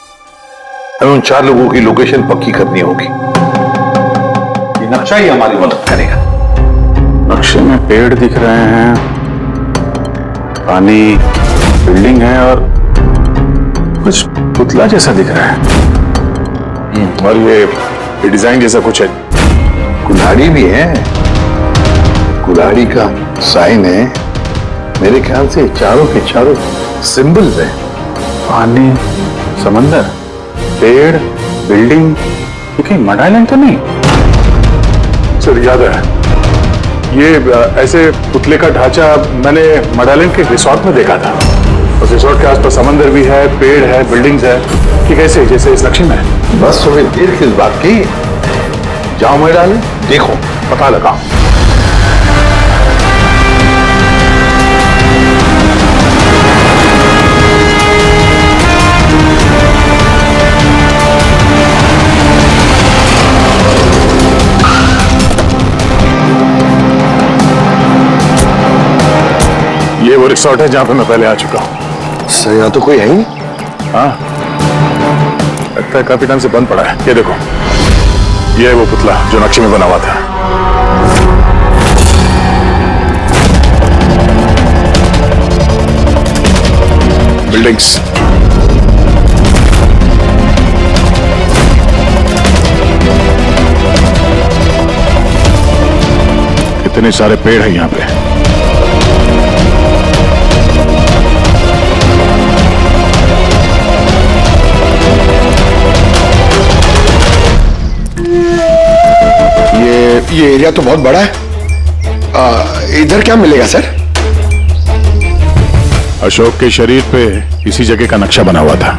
हमें उन 4 लोगों की लोकेशन पक्की करनी होगी। ये नक्शा ही हमारी मदद करेगा। नक्शे में पेड़ दिख रहे हैं, पानी, बिल्डिंग है और कुछ पुतला जैसा दिख रहा है। और ये डिजाइन जैसा कुछ है। कुल्हाड़ी भी है, कुल्हाड़ी का साइन है। मेरे ख्याल से चारों के चारों सिंबल्स हैं। पानी, समंदर, पेड़, बिल्डिंग, ये कहीं मड आइलैंड तो नहीं? सर याद है, ये ऐसे पुतले का ढांचा मैंने मड आइलैंड के रिसोर्ट में देखा था। उस रिसोर्ट के आसपास समंदर भी है, पेड़ है, बिल्डिंग्स है, कि कैसे जैसे इस नक्शे में है। बस तुम्हें देर किस बात की? जाओ मैं डाले, देखो, पता लगाओ। ये वो रिसोर्ट है जहां पे मैं पहले आ चुका हूँ। सर यहाँ तो कोई है ही नहीं। हाँ, लगता है काफी टाइम से बंद पड़ा है। ये देखो, ये है वो पुतला जो नक्शे में बना हुआ था। बिल्डिंग्स, कितने सारे पेड़ हैं यहाँ पे। ये एरिया तो बहुत बड़ा है। इधर क्या मिलेगा सर? अशोक के शरीर पे इसी जगह का नक्शा बना हुआ था।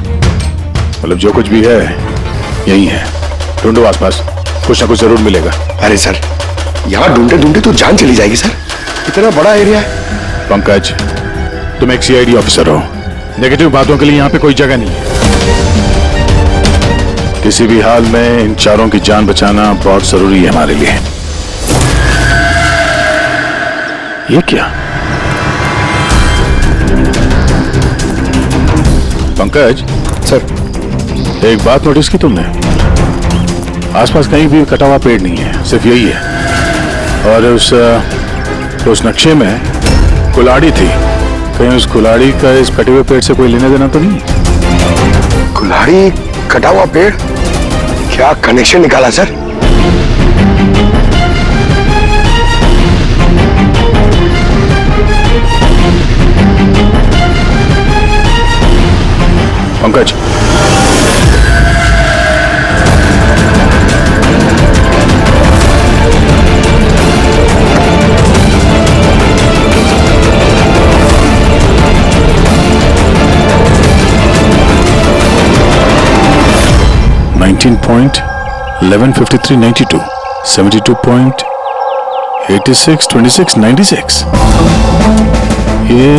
मतलब जो कुछ भी है यही है। ढूंढो आसपास, कुछ ना कुछ जरूर मिलेगा। अरे सर, यहाँ ढूंढते ढूंढते तो जान चली जाएगी सर, इतना बड़ा एरिया है। पंकज, तुम एक सीआईडी ऑफिसर हो, नेगेटिव बातों के लिए यहाँ पे कोई जगह नहीं है। किसी भी हाल में इन चारों की जान बचाना बहुत जरूरी है हमारे लिए। ये क्या? पंकज सर, एक बात नोटिस की तुमने? आसपास कहीं भी कटा हुआ पेड़ नहीं है, सिर्फ यही है। और उस नक्शे में कुल्हाड़ी थी, कहीं उस कुल्हाड़ी का इस कटे हुए पेड़ से कोई लेना देना तो नहीं? कुल्हाड़ी, कटा हुआ पेड़, क्या कनेक्शन निकाला सर? पंकज, .115392 72.862696। ये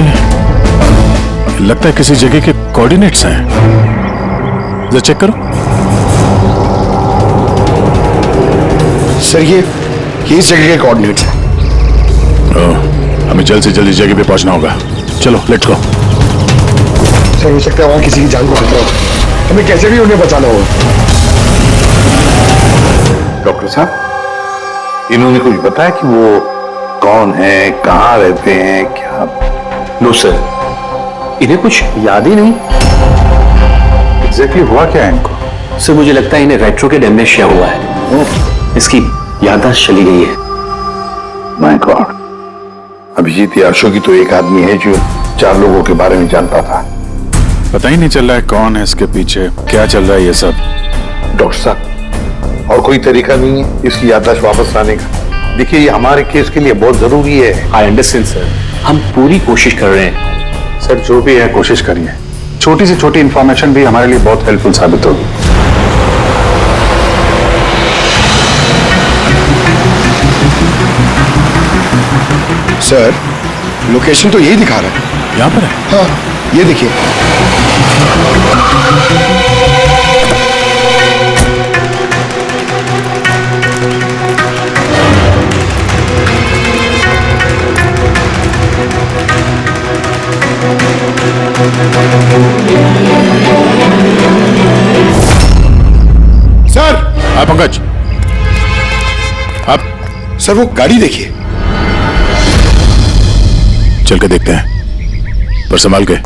लगता है किसी जगह के कोऑर्डिनेट्स हैं। जरा चेक करो। सर, ये इस जगह के कोऑर्डिनेट्स हैं। हमें जल्द से जल्द इस जगह पे पहुंचना होगा। चलो लेट्स गो। सर, हो सकता है वहां किसी की जान को खतरा हो, हमें कैसे भी उन्हें बचाना होगा। डॉक्टर साहब, इन्होंने कुछ बताया कि वो कौन है, कहाँ रहते हैं, क्या? नो सर, इन्हें कुछ याद ही नहीं। एग्जैक्टली हुआ क्या है इनको? सर, मुझे लगता है इन्हें रेट्रोग्रेड एमनेशिया हुआ है। इसकी याददाश्त चली गई है। माय गॉड, अभिजीत या अशोक की तो एक आदमी है जो 4 लोगों के बारे में जानता था। पता ही नहीं चल रहा है कौन है इसके पीछे, क्या चल रहा है ये सब। डॉक्टर साहब, और कोई तरीका नहीं है इसकी याददाश्त वापस लाने का? देखिए, ये हमारे केस के लिए बहुत जरूरी है। आई अंडरस्टैंड सर, हम पूरी कोशिश कर रहे हैं। सर, जो भी है कोशिश करिए, छोटी से छोटी इंफॉर्मेशन भी हमारे लिए बहुत हेल्पफुल साबित होगी। सर, लोकेशन तो यही दिखा रहा है। यहाँ पर है? हाँ, ये देखिए। सर! हाँ पंकज, आप सर, वो गाड़ी देखिए। चल के देखते हैं, पर संभाल के,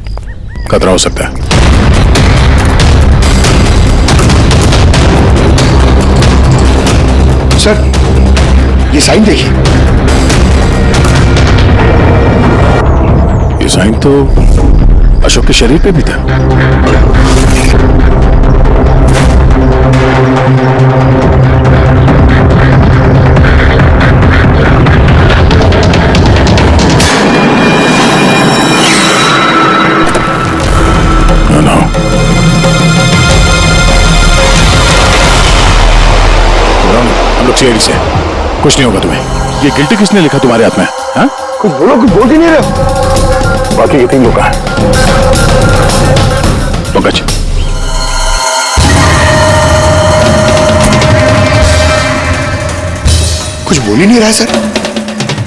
खतरा हो सकता है। सर, ये साइन देखिए। ये साइन तो अशोक के शरीर पे भी था। सीआईडी से कुछ नहीं होगा तुम्हें। ये गिल्टी किसने लिखा तुम्हारे हाथ में? हाँ? कुछ बोलो, कुछ बोल ही नहीं रहे। बाकी ये 3 लोग कहाँ हैं? पंकज, कुछ बोल ही नहीं रहा सर।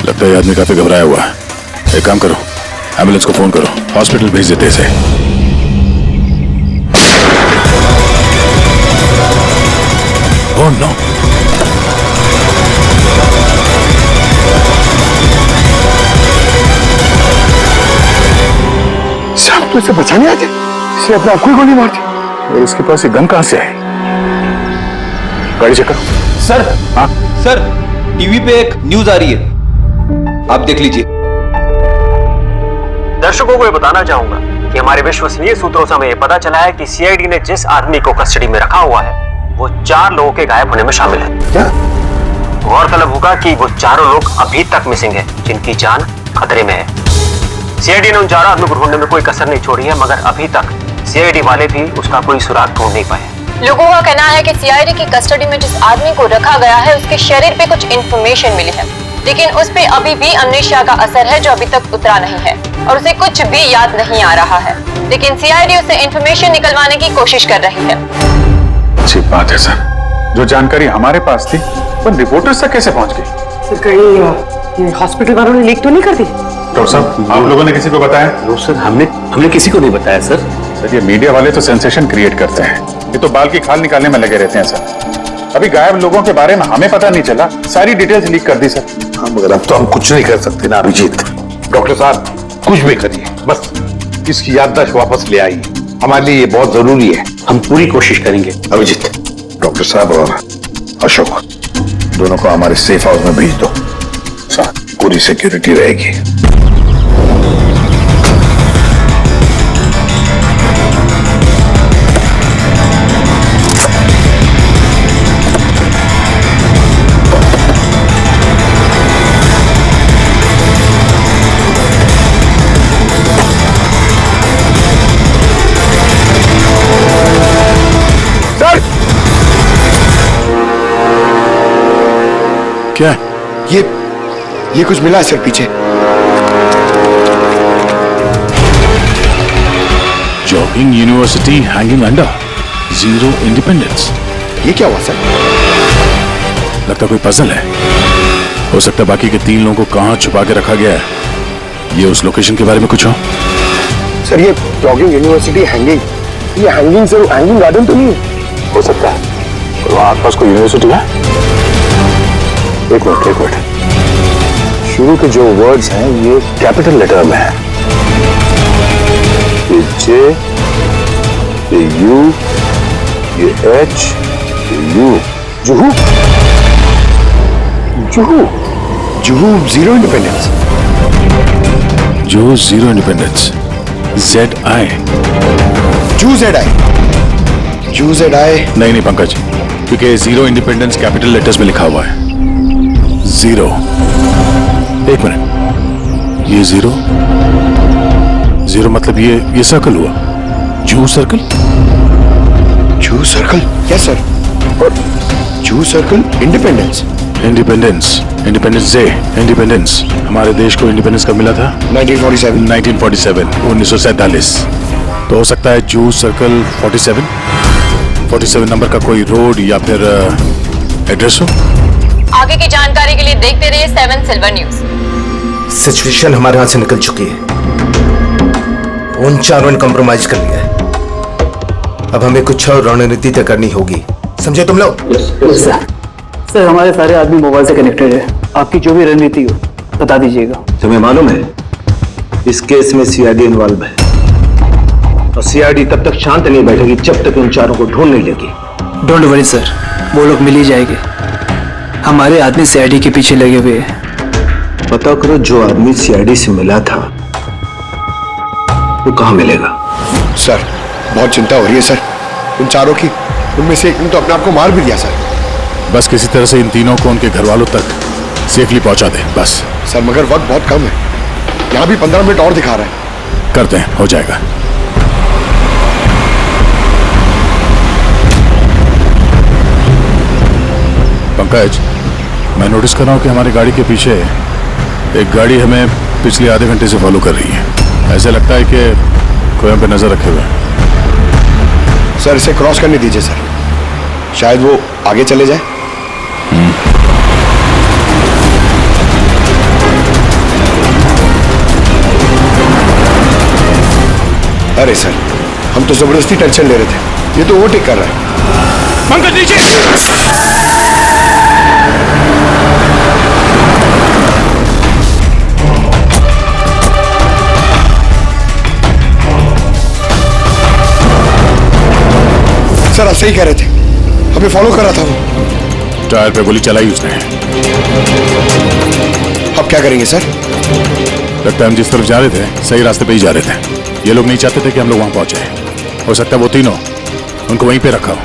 लगता है ये आदमी काफी घबराया हुआ है। एक काम करो, एम्बुलेंस को फोन करो, हॉस्पिटल भेज देते इसे। ओह नो, तो इसे बचाने आते, इसे अपने आप को ही गोली मार दी। और इसके पास ये गन कहां से आई? गाड़ी चेक करो। सर, हाँ? सर, टीवी पे एक न्यूज आ रही है, आप देख लीजिए। दर्शकों को ये बताना चाहूंगा कि हमारे विश्वसनीय सूत्रों से हमें ये पता चला है कि सीआईडी ने जिस आदमी को कस्टडी में रखा हुआ है वो 4 लोगों के गायब होने में शामिल है। क्या? गौरतलब होगा कि वो चारों लोग अभी तक मिसिंग हैं, जिनकी जान खतरे में है। सीआईडी ने उन 4 आदमियों को ढूंढने में कोई कसर नहीं छोड़ी है, मगर अभी तक सीआईडी वाले भी उसका कोई सुराग ढूंढ नहीं पाए। लोगों का कहना है कि सीआईडी की कस्टडी में जिस आदमी को रखा गया है उसके शरीर पे कुछ इंफॉर्मेशन मिली है, लेकिन उस पे अभी भी अमनेशिया का असर है जो अभी तक उतरा नहीं है और उसे कुछ भी याद नहीं आ रहा है। लेकिन सीआईडी उसे इंफॉर्मेशन निकलवाने की कोशिश कर रही है। अच्छी बात है सर, जो जानकारी हमारे पास थी वो रिपोर्टर्स तक कैसे पहुंच गई? सर कहीं हॉस्पिटल वालों ने लीक तो नहीं कर दी? डॉक्टर साहब, आप लोगों ने किसी को बताया? नो सर, हमने किसी को नहीं बताया सर। सर, ये मीडिया वाले तो सेंसेशन क्रिएट करते हैं, ये तो बाल की खाल निकालने में लगे रहते हैं सर। अभी गायब लोगों के बारे में हमें पता नहीं चला, सारी डिटेल्स लीक कर दी सर। हाँ, मगर अब तो हम कुछ नहीं कर सकते ना अभिजीत। डॉक्टर साहब कुछ भी करिए, बस इसकी याददाश्त वापस ले आइए, हमारे लिए ये बहुत जरूरी है। हम पूरी कोशिश करेंगे। अभिजीत, डॉक्टर साहब और अशोक दोनों को हमारे सेफ हाउस में भेज दो, साथ पूरी सिक्योरिटी रहेगी। क्या ये कुछ मिला है सर पीछे? Jogging university hanging under, zero independence. ये क्या हुआ सर? लगता कोई पजल है। हो सकता है बाकी के 3 लोगों को कहां छुपा के रखा गया है, ये उस लोकेशन के बारे में कुछ हो। सर ये जॉगिंग यूनिवर्सिटी हैंगिंग, ये हैंगिंग सर हैंगिंग गार्डन तो नहीं हो सकता है और वहां आसपास कोई यूनिवर्सिटी है। एक मिनट, शुरू के जो वर्ड्स हैं ये कैपिटल लेटर में है। ये जे, ये यू, ये एच, ये you. Juhu, Juhu, Juhu zero independence. जो जीरो इंडिपेंडेंस, ZI। जू जेड आई। नहीं पंकज, क्योंकि जीरो इंडिपेंडेंस कैपिटल लेटर्स में लिखा हुआ है। जीरो, एक मिनट, ये जीरो मतलब ये सर्कल हुआ, जू सर्कल। जू सर्कल? Yes sir. और जू सर्कल इंडिपेंडेंस डे। इंडिपेंडेंस, हमारे देश को इंडिपेंडेंस कब मिला था? 1947, 1947। तो हो सकता है जू सर्कल 47 नंबर का कोई रोड या फिर एड्रेस हो। आगे की जानकारी के लिए देखते रहिए 7 सिल्वर न्यूज। सिचुएशन हमारे हाथ से निकल चुकी है, उन चारों ने कंप्रोमाइज कर लिया है। अब हमें कुछ और रणनीति तय करनी होगी, समझे तुम लोग? सर हमारे सारे आदमी मोबाइल से कनेक्टेड है, आपकी जो भी रणनीति हो बता दीजिएगा। तुम्हें मालूम है इस केस में सीआईडी इन्वॉल्व है, और सीआईडी तब तक शांत नहीं बैठेगी जब तक उन चारों को ढूंढ नहीं लेगी। डोंट वरी सर, वो लोग मिल ही जाएंगे। हमारे आदमी सीआईडी के पीछे लगे हुए हैं। पता करो जो आदमी सीआईडी से मिला था वो कहां मिलेगा। सर बहुत चिंता हो रही है सर, उन चारों की। उनमें से एक ने तो अपने आप को मार भी दिया सर। बस किसी तरह से इन तीनों को उनके घर वालों तक सेफली पहुंचा दे बस। सर मगर वक्त बहुत कम है, यहाँ भी 15 मिनट और दिखा रहा है। करते हैं, हो जाएगा। पंकज, मैं नोटिस कर रहा हूँ कि हमारी गाड़ी के पीछे एक गाड़ी हमें पिछले आधे घंटे से फॉलो कर रही है। ऐसे लगता है कि कोई हम पे नजर रखे हुए है। सर इसे क्रॉस करने दीजिए सर, शायद वो आगे चले जाए। अरे सर हम तो जबरदस्ती टेंशन ले रहे थे, ये तो ओवरटेक कर रहा है। पंकज नीचे। सर आप सही कह रहे थे, हमें फॉलो कर रहा था वो। टायर पे गोली चलाई उसने। अब क्या करेंगे सर? लगता है हम जिस तरफ जा रहे थे सही रास्ते पे ही जा रहे थे। ये लोग नहीं चाहते थे कि हम लोग वहां पहुंचे। हो सकता है वो तीनों उनको वहीं पे रखा हो।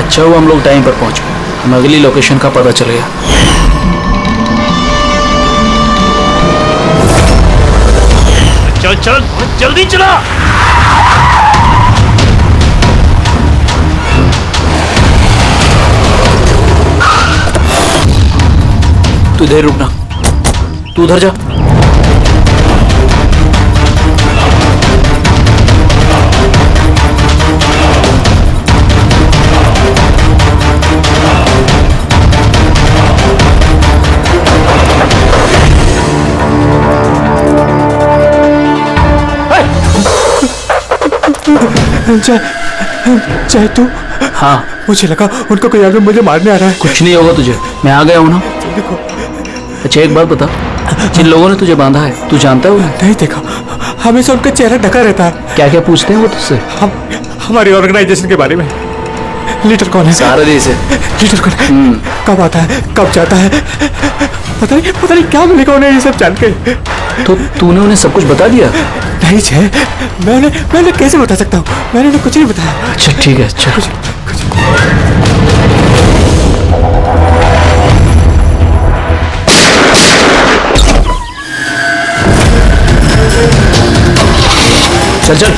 अच्छा हुआ हम लोग टाइम पर पहुंच गए, हमें अगली लोकेशन का पता चल गया। चल चल जल्दी चला। तू इधर रुकना, तू उधर जा। चाहे तू। हाँ, मुझे लगा उनको कोई आगे मुझे मारने आ रहा है। कुछ नहीं होगा तुझे, मैं आ गया हूँ ना। अच्छा एक बात बता, जिन लोगों ने तुझे बांधा है तू जानता है उन्हें? नहीं देखा, हमेशा उनका चेहरा ढका रहता है। क्या क्या पूछते हैं वो तुझसे? हमारी ऑर्गेनाइजेशन के बारे में। लीडर कौन है? सारा देश है। लीडर कौन है? कब आता है, कब जाता है? पता नहीं क्या मिलेगा उन्हें ये सब जान के। तो तूने उन्हें सब कुछ बता दिया? नहीं जय, मैं कैसे बता सकता हूँ? मैंने उन्हें कुछ नहीं बताया। अच्छा ठीक है, अच्छा कुछ चल चल।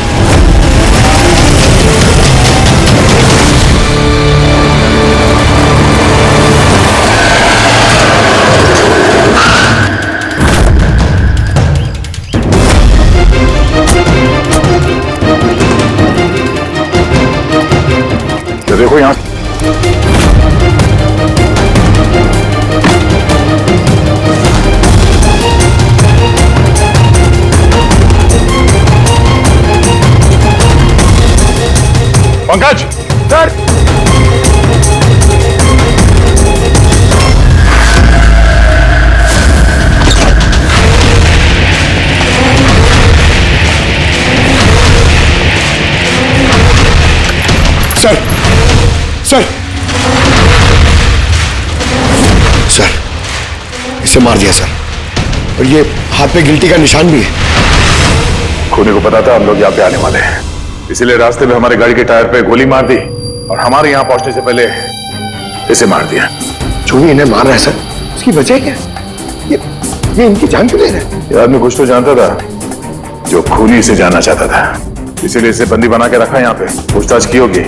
देखो यहाँ Pankaj sir. Sir sir sir, इसे मार दिया सर, और ये हाथ पे गिल्टी का निशान भी है। खूनी को पता था हम लोग यहाँ पे आने वाले हैं, इसीलिए रास्ते में हमारे गाड़ी के टायर पे गोली मार दी और हमारे यहाँ पहुंचने से पहले इसे मार दिया। जो भी इन्हें मार रहा है सर, उसकी वजह क्या? ये इनकी जान क्यों ले रहे हैं? ये आदमी कुछ तो जानता था जो खूनी इसे जानना चाहता था, इसीलिए इसे बंदी बना के रखा यहाँ पे। पूछताछ की होगी,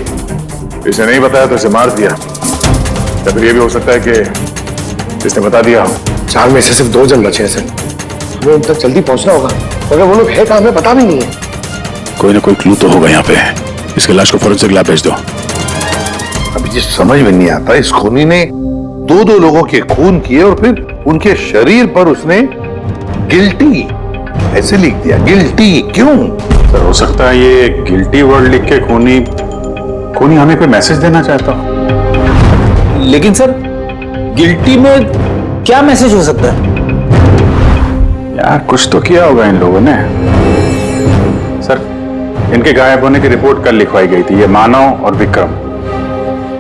इसे नहीं बताया तो इसे मार दिया, या फिर ये भी हो सकता है कि इसने बता दिया हो। 4 में से सिर्फ 2 जन बचे हैं सर, हमें उन तक जल्दी पहुंचना होगा। अगर वो लोग है कहाँ हमें पता भी नहीं है। कोई ना कोई क्लू तो होगा यहाँ पे। इसके लाश को फोरेंसिक लैब भेज दो। अभी जिस समझ में नहीं आता, इस खूनी ने 2 लोगों के खून किए और फिर उनके शरीर पर उसने गिल्टी ऐसे लिख दिया। गिल्टी क्यों? सर हो सकता है ये गिल्टी वर्ड लिख के खूनी हमें कोई मैसेज देना चाहता हो। लेकिन सर गिल्टी में क्या मैसेज हो सकता है? यार कुछ तो किया होगा इन लोगों ने। सर इनके गायब होने की रिपोर्ट कल लिखवाई गई थी। ये मानव और विक्रम,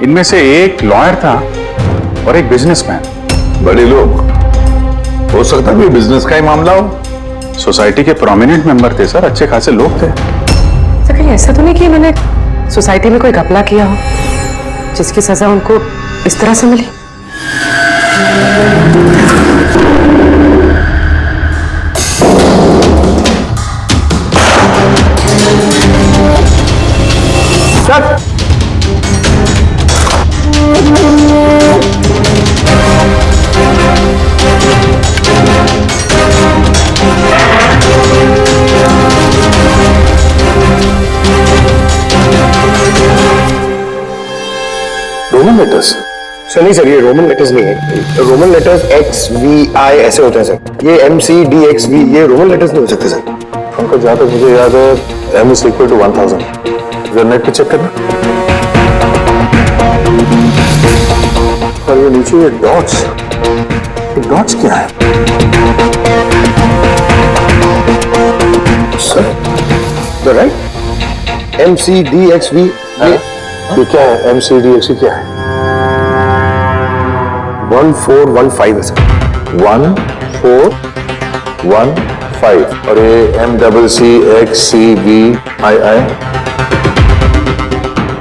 इनमें से एक लॉयर था और एक बिजनेसमैन। बड़े लोग, हो सकता है कोई बिजनेस का ही मामला हो। सोसाइटी के प्रोमिनेंट मेंबर थे सर, अच्छे खासे लोग थे। सर कहीं ऐसा तो नहीं कि इन्होंने सोसाइटी में कोई घपला किया हो जिसकी सजा उनको इस तरह से मिली? Sir Roman letters? सर नहीं सर, ये रोमन लेटर्स नहीं है। रोमन लेटर्स XVI ऐसे होते हैं सर। ये MCDXV ये रोमन लेटर्स नहीं हो सकते सर। उनको जहां तक मुझे याद है M is equal to 1000। जरा नेट पे चेक करना। और ये नीचे ये डॉट्स क्या है? सर द राइट MCDXV ये क्या है? MCDXV क्या है? 1415 है सर। 1415 और ये MCCXCVII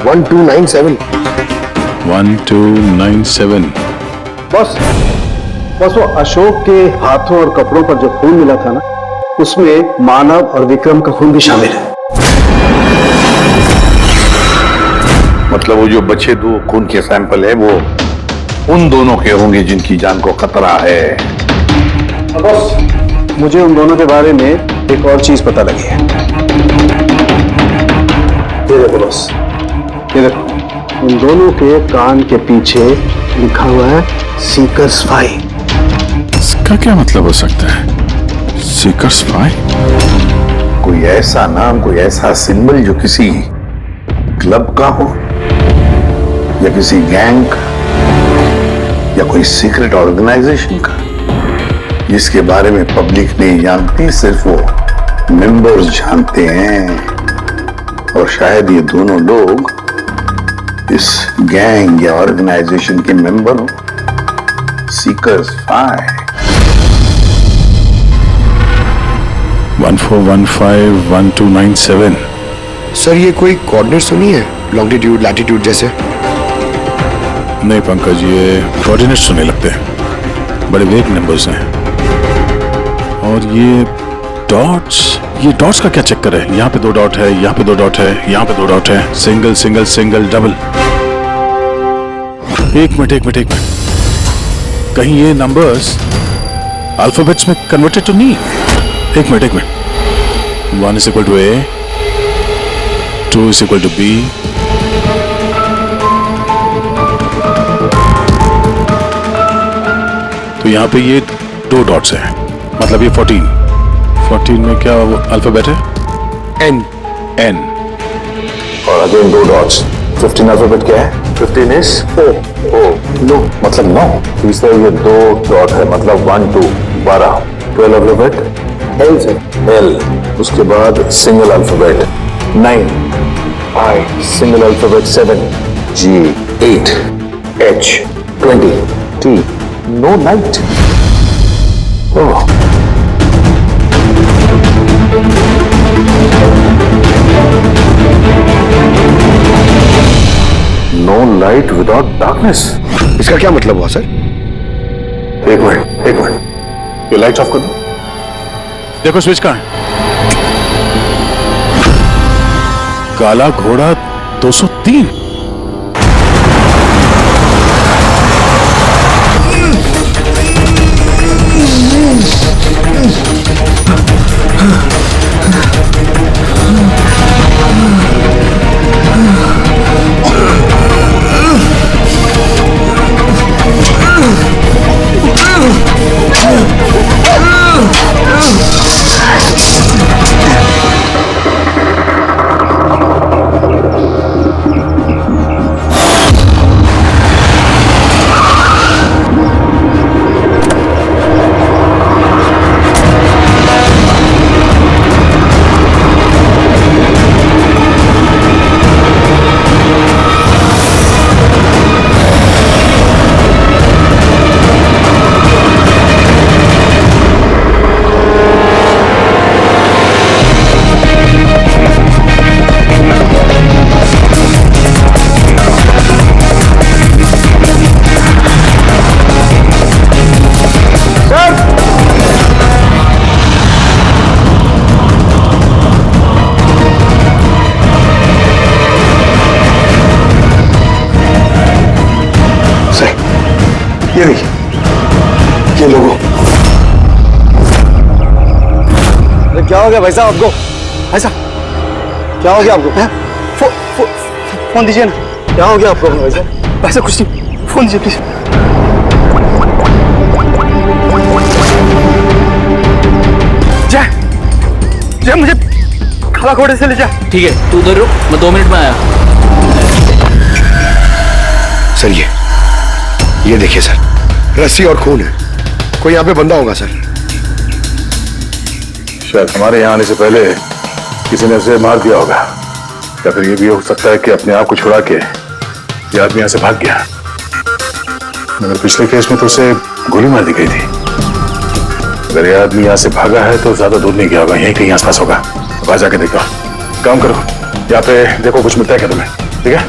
1297। 1297। बस वो अशोक के हाथों और कपड़ों पर जो खून मिला था ना, उसमें मानव और विक्रम का खून भी शामिल है। मतलब वो जो बचे दो खून के सैंपल है वो उन दोनों के होंगे जिनकी जान को खतरा है। बस मुझे उन दोनों के बारे में एक और चीज पता लगी है। ये देखो बस, ये देखो, उन दोनों के कान के पीछे लिखा हुआ है सीकर्स 5। इसका क्या मतलब हो सकता है? सीकर्स 5? कोई ऐसा नाम, कोई ऐसा सिंबल जो किसी क्लब का हो या किसी गैंग का या कोई सीक्रेट ऑर्गेनाइजेशन का, जिसके बारे में पब्लिक नहीं जानती, सिर्फ वो मेंबर्स जानते हैं। और शायद ये दोनों लोग इस गैंग या ऑर्गेनाइजेशन के मेंबर हो। सीकर्स 5। 14151297। सर ये कोई कोऑर्डिनेट्स तो नहीं है, लॉन्गिट्यूड लैटिट्यूड जैसे? नहीं पंकज, ये कोऑर्डिनेट्स तो नहीं लगते, बड़े वेग नंबर्स हैं। और ये डॉट्स का क्या चक्कर है? यहाँ पे 2 डॉट है, यहाँ पे 2 डॉट है, यहाँ पे 2 डॉट है, सिंगल सिंगल सिंगल डबल। एक मिनट, कहीं ये नंबर्स अल्फाबेट्स में कन्वर्टेड तो नहीं? एक minute. 1 is equal to A, 2 is equal to B, तो यहाँ पे ये 2 डॉट्स हैं, मतलब ये 14 में क्या वो अल्फाबेट है? N। और अगेन 2 डॉट्स। 15 अल्फाबेट क्या है? 15 इज O। नो मतलब 9। तीसरा ये 2 डॉट है, मतलब 1 2 12। 12 अल्फाबेट L से L। उसके बाद single alphabet 9 I। Single alphabet 7 G। 8 H। 20 T। No night. Oh, no light without darkness. इसका क्या मतलब हुआ सर? एक मिनट, ये लाइट ऑफ कर दो। देखो स्विच कहाँ है? काला घोड़ा 203। ये देखिए, ये लोगो। अरे क्या हो गया भाई साहब आपको? भाई साहब क्या हो गया आपको? फोन दीजिए ना। क्या हो गया आपको भाई साहब? भाई साहब कुछ नहीं, फोन दीजिए प्लीज। जय मुझे काला घोड़े से ले जा। ठीक है, तू उधर रुक, मैं 2 मिनट में आया। सर ये देखिए सर, रस्सी और खून है। कोई यहाँ पे बंदा होगा सर। शायद हमारे यहाँ आने से पहले किसी ने उसे मार दिया होगा, या फिर ये भी हो सकता है कि अपने आप को छुड़ा के ये आदमी यहाँ से भाग गया। मगर पिछले केस में तो उसे गोली मार दी गई थी। अगर ये आदमी यहाँ से भागा है तो ज्यादा दूर नहीं गया होगा, यहीं कहीं आसपास होगा। अब आ जाके देखो। काम करो, यहाँ पे देखो कुछ मिलता है क्या तुम्हें, ठीक है?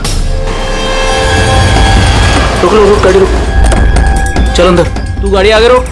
रुक गाड़ी रुक। चल अंदर, तू गाड़ी आगे रोक।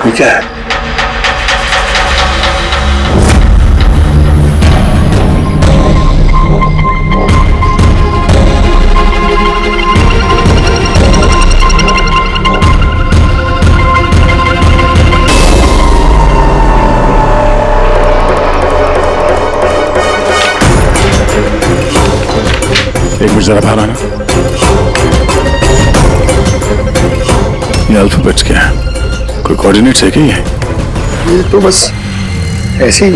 ये क्या है? एक मिनट जरा बाहर आना। ये अल्फाबेट्स क्या है? कोई कोऑर्डिनेट्स है क्या ये तो बस ऐसे ही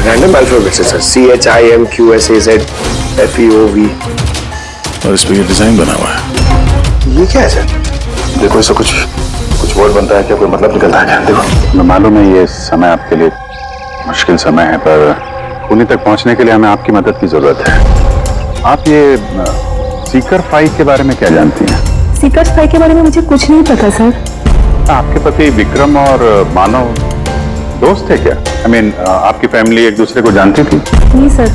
रैंडम अल्फाबेट्स है सर। CHIMQSAZFEOV। और इस पे ये डिजाइन बना हुआ है। ये क्या है सर? देखो इससे कुछ वर्ड बनता है क्या? कोई मतलब निकलता है क्या? देखो, मैं मालूम है ये समय आपके लिए मुश्किल समय है, पर खूनी तक पहुंचने के लिए हमें आपकी मदद की जरूरत है। आप ये सीकर 5 के बारे में क्या जानती हैं? सीकर्स 5 के बारे में मुझे कुछ नहीं पता सर। आपके पति विक्रम और मानव दोस्त थे क्या? I mean, आपकी फैमिली एक दूसरे को जानती थी? नहीं सर,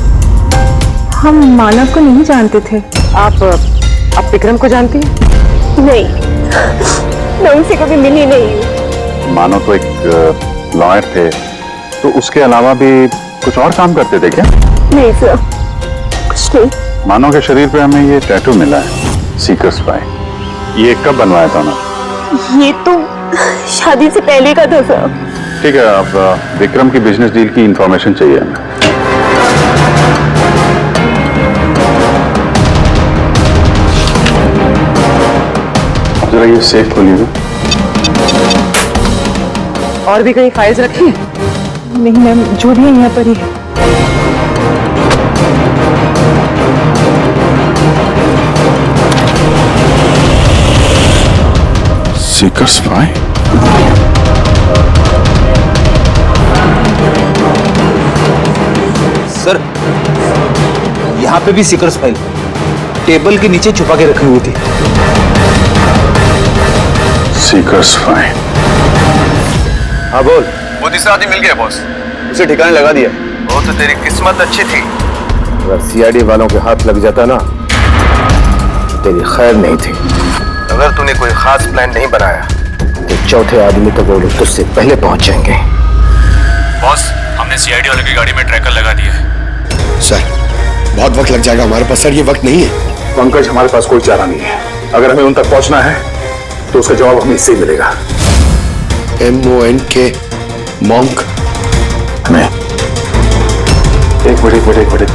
हम मानव को नहीं जानते थे। आप विक्रम को जानती हैं? नहीं, मैं उनसे कभी मिली नहीं हूँ। मानव तो एक लॉयर थे, तो उसके अलावा भी कुछ और काम करते थे क्या? नहीं सर, कुछ नहीं। मानव के शरीर पे हमें ये टैटू मिला है, सीकर्स 5। ये कब बनवाया था ना? ये तो शादी से पहले का था सर। ठीक है, अब विक्रम की बिजनेस डील की इंफॉर्मेशन चाहिए हमें। अब जरा ये सेफ खोलिए। और भी कहीं फाइल्स रखी हैं? नहीं मैम, जो भी है यहाँ पर ही है। सीकर्स 5? सर, यहाँ पे भी सीकर्स फाइल टेबल के नीचे छुपा के रखी हुई थी। सीकर्स 5। हाँ बोल। वो तीसरा आदमी मिल गया बॉस। उसे ठिकाने लगा दिया। वो तो तेरी किस्मत अच्छी थी। अगर CID वालों के हाथ लग जाता ना तो तेरी खैर नहीं थी। अगर तूने कोई खास प्लान नहीं बनाया तो चौथे आदमी तक वो लोग तुझसे पहले पहुंच जाएंगे। बॉस, हमने CID वाले की गाड़ी में ट्रैकर लगा दिया है। सर, बहुत वक्त लग जाएगा हमारे पास। सर, ये वक्त नहीं है। पंकज, हमारे पास कोई चारा नहीं है। अगर हमें उन तक पहुंचना है तो उसका जवाब हमें इससे ही मिलेगा। MONK monk. हमें एक मिनट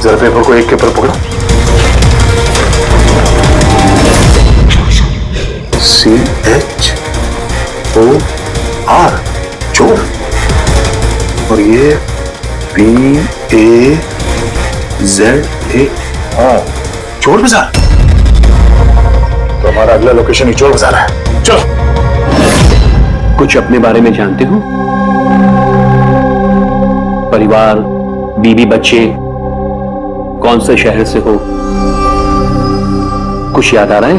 जरा पेपर को एक के ऊपर पकड़ो। CHOR चोर, और ये BAZAR चोर बाजार। तो हमारा अगला लोकेशन ही चोर बाजार है। चलो। कुछ अपने बारे में जानते हो? परिवार, बीवी, बच्चे, कौन से शहर से हो? कुछ याद आ रहा है?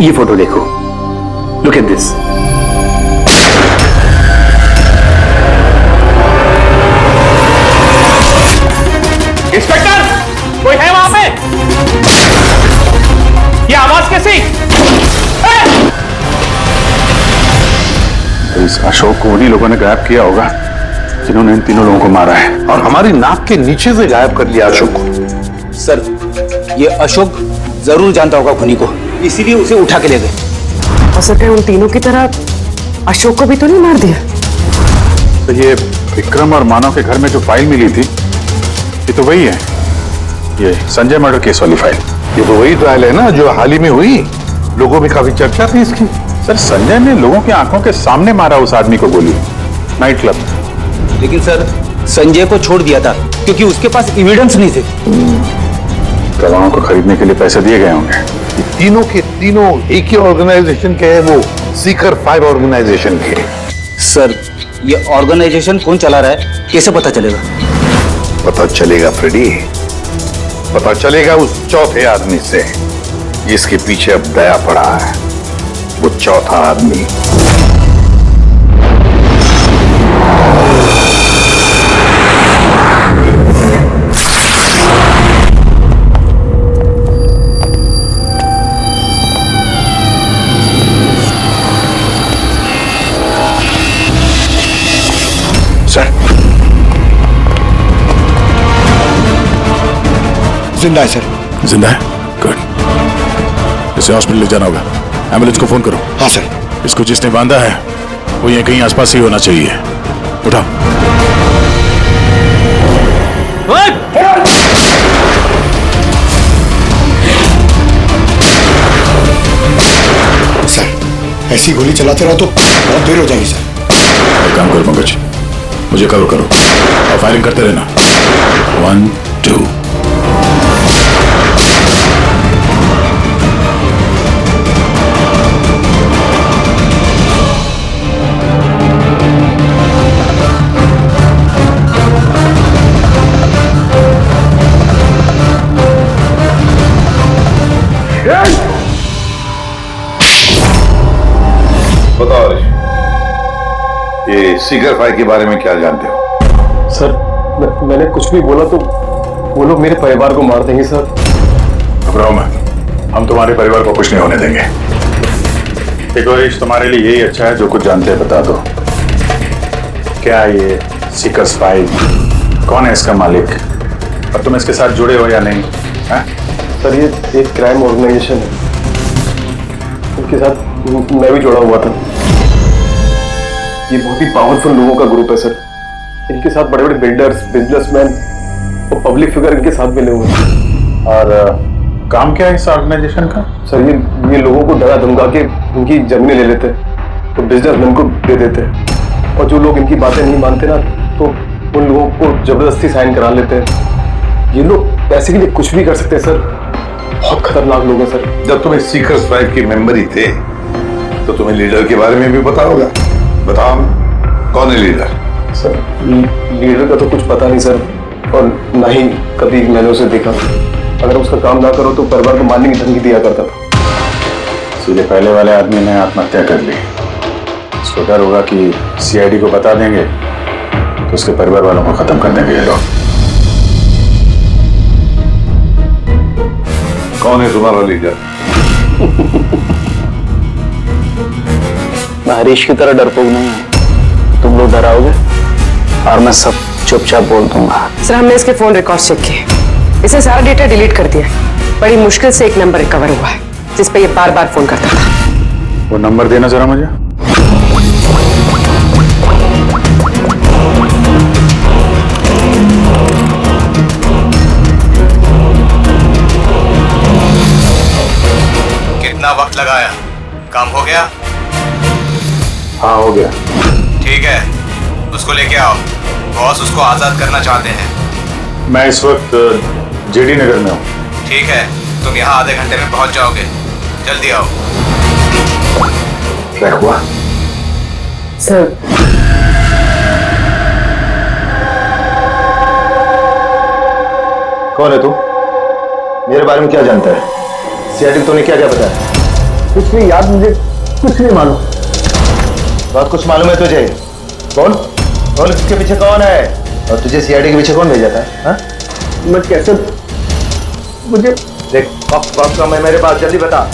ये फोटो देखो। Look at this. इंस्पेक्टर, कोई है वहां पे? ये आवाज कैसी? तो इस अशोक को उन्हीं लोगों ने गायब किया होगा जिन्होंने इन तीनों लोगों को मारा है, और हमारी नाक के नीचे से गायब कर दिया अशोक को। सर, ये अशोक जरूर जानता होगा खुनी को, इसीलिए उसे उठा के ले गए। हो सकता है उन तीनों की तरह अशोक को भी तो नहीं मार दिया। तो ये विक्रम और मानव के घर में जो फाइल मिली थी, ये तो वही है, ये संजय मर्डर केस वाली फाइल। ये तो वही ट्रायल है ना जो हाल ही में हुई। लोगों में काफी चर्चा थी इसकी। सर, संजय ने लोगों की आंखों के सामने मारा उस आदमी को गोली, नाइट क्लब। लेकिन सर, संजय को छोड़ दिया था क्योंकि उसके पास एविडेंस नहीं थे। गवाहों को खरीदने के लिए पैसे दिए गए होंगे। ये तीनों के तीनों एक ही ऑर्गेनाइजेशन के हैं, वो सीकर 5 ऑर्गेनाइजेशन के। सर, ये ऑर्गेनाइजेशन कौन चला रहा है, कैसे पता चलेगा? पता चलेगा फ्रेडी, पता चलेगा उस चौथे आदमी से जिसके पीछे अब दया पड़ा है। वो चौथा आदमी जिंदा है सर। जिंदा है? गुड। इसे हॉस्पिटल ले जाना होगा। एम्बुलेंस को फोन करो। हाँ सर। इसको जिसने बांधा है वो यहीं कहीं आसपास ही होना चाहिए। उठाओ। सर ऐसी गोली चलाते रहो तो बहुत देर हो जाएगी सर। एक काम करो पंकज, मुझे कवर करो और फायरिंग करते रहना। 1 2। बताओ ऋषि, ये सीकर फायर के बारे में क्या जानते हो? सर मैंने कुछ भी बोला तो वो लोग मेरे परिवार को मार देंगे सर। घबराओ मत, हम तुम्हारे परिवार को कुछ नहीं होने देंगे। देखो ऋषि, तुम्हारे लिए यही अच्छा है, जो कुछ जानते हैं बता दो। क्या ये सीकर्स फाइल, कौन है इसका मालिक और तुम इसके साथ जुड़े हो या नहीं? सर ये एक क्राइम ऑर्गेनाइजेशन है, उनके साथ मैं भी जुड़ा हुआ था। ये बहुत ही पावरफुल लोगों का ग्रुप है सर। इनके साथ बड़े बड़े बिल्डर्स, बिजनेसमैन और पब्लिक फिगर इनके साथ मिले हुए हैं। और काम क्या है इस ऑर्गेनाइजेशन का? सर ये लोगों को डरा धमका के उनकी जमीनें ले लेते हैं, तो बिजनेसमैन को दे देते हैं, और जो लोग इनकी बातें नहीं मानते ना तो उन लोगों को जबरदस्ती साइन करा लेते हैं। ये लोग पैसे के लिए कुछ भी कर सकते हैं सर। बहुत खतरनाक लोग हैं सर। जब तुम इस सीकर्स फाइव के मेंबर ही थे तो तुम्हें लीडर के बारे में भी पता होगा। बताओ कौन है लीडर? सर लीडर का तो कुछ पता नहीं सर, और ना ही कभी मैंने उसे देखा। अगर उसका काम ना करो तो परिवार को मारने की धमकी दिया करता था। सीधे पहले वाले आदमी ने आत्महत्या कर ली। इसको डर होगा कि सीआईडी को बता देंगे तो उसके परिवार वालों को खत्म कर देंगे ये लोग। कौन है तुम्हारा लीडर? मैं हरीश की तरह डरपोक नहीं हूं। तुम लोग डराओगे और मैं सब चुपचाप बोल दूंगा। सर हमने इसके फोन रिकॉर्ड चेक किए, इसे सारा डेटा डिलीट कर दिया। बड़ी मुश्किल से एक नंबर रिकवर हुआ है जिस पे ये बार बार फोन करता था। वो नंबर देना जरा मुझे। कितना वक्त लगाया? काम हो गया? हाँ हो गया। ठीक है, उसको लेके आओ। बॉस उसको आजाद करना चाहते हैं। मैं इस वक्त जेडी नगर में हूँ। ठीक है, तुम यहाँ आधे घंटे में पहुंच जाओगे। जल्दी आओ। क्या हुआ? सर कौन है तू? मेरे बारे में क्या जानता है? सीआईडी तूने क्या क्या बताया? कुछ नहीं याद, मुझे कुछ नहीं मालूम। बहुत कुछ मालूम है तुझे? कौन कौन इसके पीछे कौन है और तुझे सीआईडी के पीछे कौन भेजा था? हाँ? मैं कैसे, मुझे देख वक्त का मैं मेरे पास, जल्दी बता।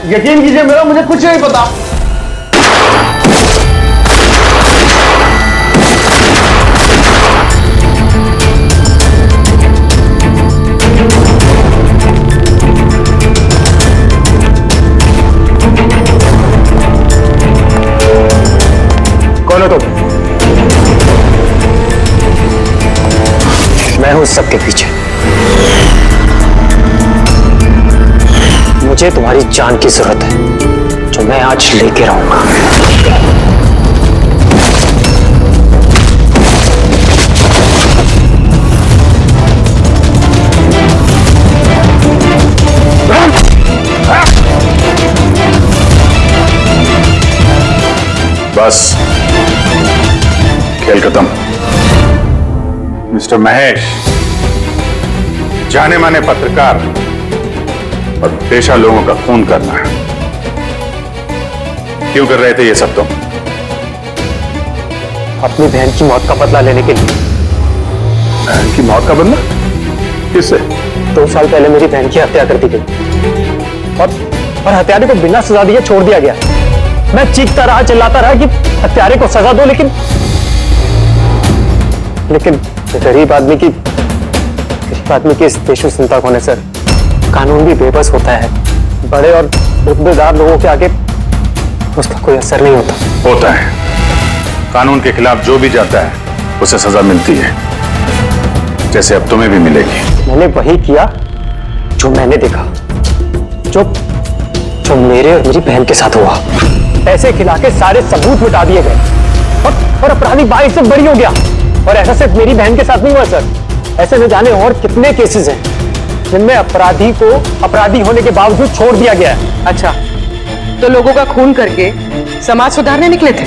यकीन कीजिए मेरा मुझे कुछ नहीं पता। कौन हो तुम? मैं हूं सबके पीछे। मुझे तुम्हारी जान की जरूरत है, जो मैं आज लेके रहूंगा। बस खेल खत्म। मिस्टर महेश, जाने माने पत्रकार और पेशा लोगों का खून करना क्यों कर रहे थे ये सब तुम? अपनी बहन की मौत का बदला लेने के लिए। बहन की मौत का बदला? किससे? 2 साल पहले मेरी बहन की हत्या कर दी गई और हत्यारे को बिना सजा दिए छोड़ दिया गया। मैं चीखता रहा, चिल्लाता रहा कि हत्यारे को सजा दो, लेकिन गरीब आदमी की गरीब आदमी की इस देश में चिंता कौन है सर? कानून भी बेबस होता है, बड़े और रुतबेदार लोगों के आगे उसका कोई असर नहीं होता है। कानून के खिलाफ जो भी जाता है उसे सजा मिलती है, जैसे अब तुम्हें भी मिलेगी। मैंने वही किया जो मैंने देखा, जो जो मेरे और मेरी बहन के साथ हुआ। पैसे खिला के सारे सबूत मिटा दिए गए और अपराधी 22 से बरी हो गया। और ऐसा सिर्फ मेरी बहन के साथ नहीं हुआ सर, ऐसे न जाने और कितने केसेस हैं जिनमें अपराधी को अपराधी होने के बावजूद छोड़ दिया गया है। अच्छा, तो लोगों का खून करके समाज सुधारने निकले थे?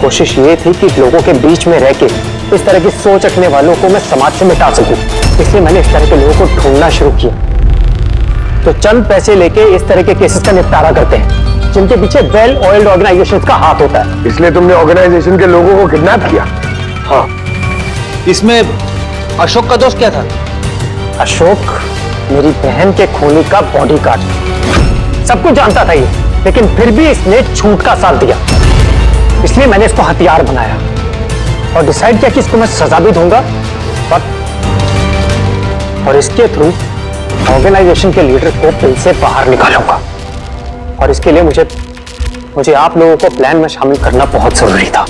कोशिश ये थी कि लोगों के बीच में रह के इस तरह की सोच रखने वालों को मैं समाज से मिटा सकूं, इसलिए मैंने इस तरह के लोगों को ढूंढना शुरू किया। तो चंद पैसे लेके इस तरह के केसेस का निपटारा करते हैं जिनके पीछे वेल ऑयल्ड ऑर्गेनाइजेशंस का हाथ होता है। इसलिए तुमने ऑर्गेनाइजेशन के लोगों को किडनैप किया? हाँ। इसमें अशोक का दोष क्या था? अशोक मेरी बहन के खूनी का बॉडीगार्ड, सब कुछ जानता था ये, लेकिन फिर भी इसने झूठ का साथ दिया। इसलिए मैंने इसको हथियार बनाया और डिसाइड किया कि इसको मैं सजा भी दूंगा और इसके थ्रू ऑर्गेनाइजेशन के लीडर को दिल से बाहर निकालूंगा। और इसके लिए मुझे आप लोगों को प्लान में शामिल करना बहुत जरूरी था।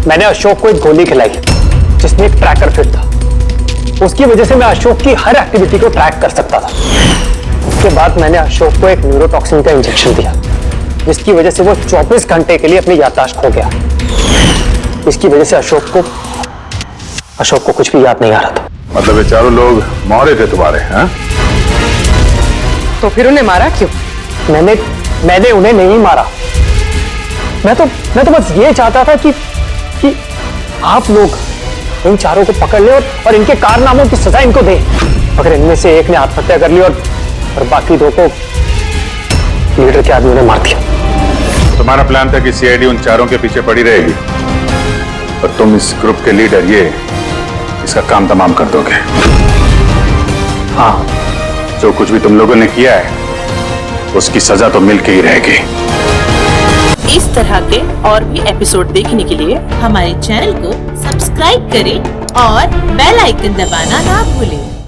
मैंने अशोक को एक गोली खिलाई जिसमें एक ट्रैकर फिट था। उसकी वजह से मैं अशोक की हर एक्टिविटी को ट्रैक कर सकता था। उसके बाद मैंने अशोक को एक न्यूरोटॉक्सिन का इंजेक्शन दिया जिसकी वजह से वो 24 घंटे के लिए अपनी याददाश्त खो गया। इसकी वजह से अशोक को कुछ भी याद नहीं आ रहा था। मतलब ये चारों लोग मोहरे थे तुम्हारे? हैं? तो फिर उन्हें मारा क्यों? मैंने उन्हें नहीं मारा। मैं तो बस ये चाहता था कि आप लोग इन चारों को पकड़ ले और इनके कारनामों की सजा इनको दे। अगर इनमें से एक ने आत्महत्या कर ली और बाकी दो को लीडर के आदमी ने मार दिया। तुम्हारा प्लान था कि सीआईडी उन चारों के पीछे पड़ी रहेगी और तुम इस ग्रुप के लीडर इसका काम तमाम कर दोगे। हाँ, जो कुछ भी तुम लोगों ने किया है उसकी सजा तो मिल के ही रहेगी। इस तरह के और भी एपिसोड देखने के लिए हमारे चैनल को सब्सक्राइब करें और बेल आइकन दबाना ना भूलें।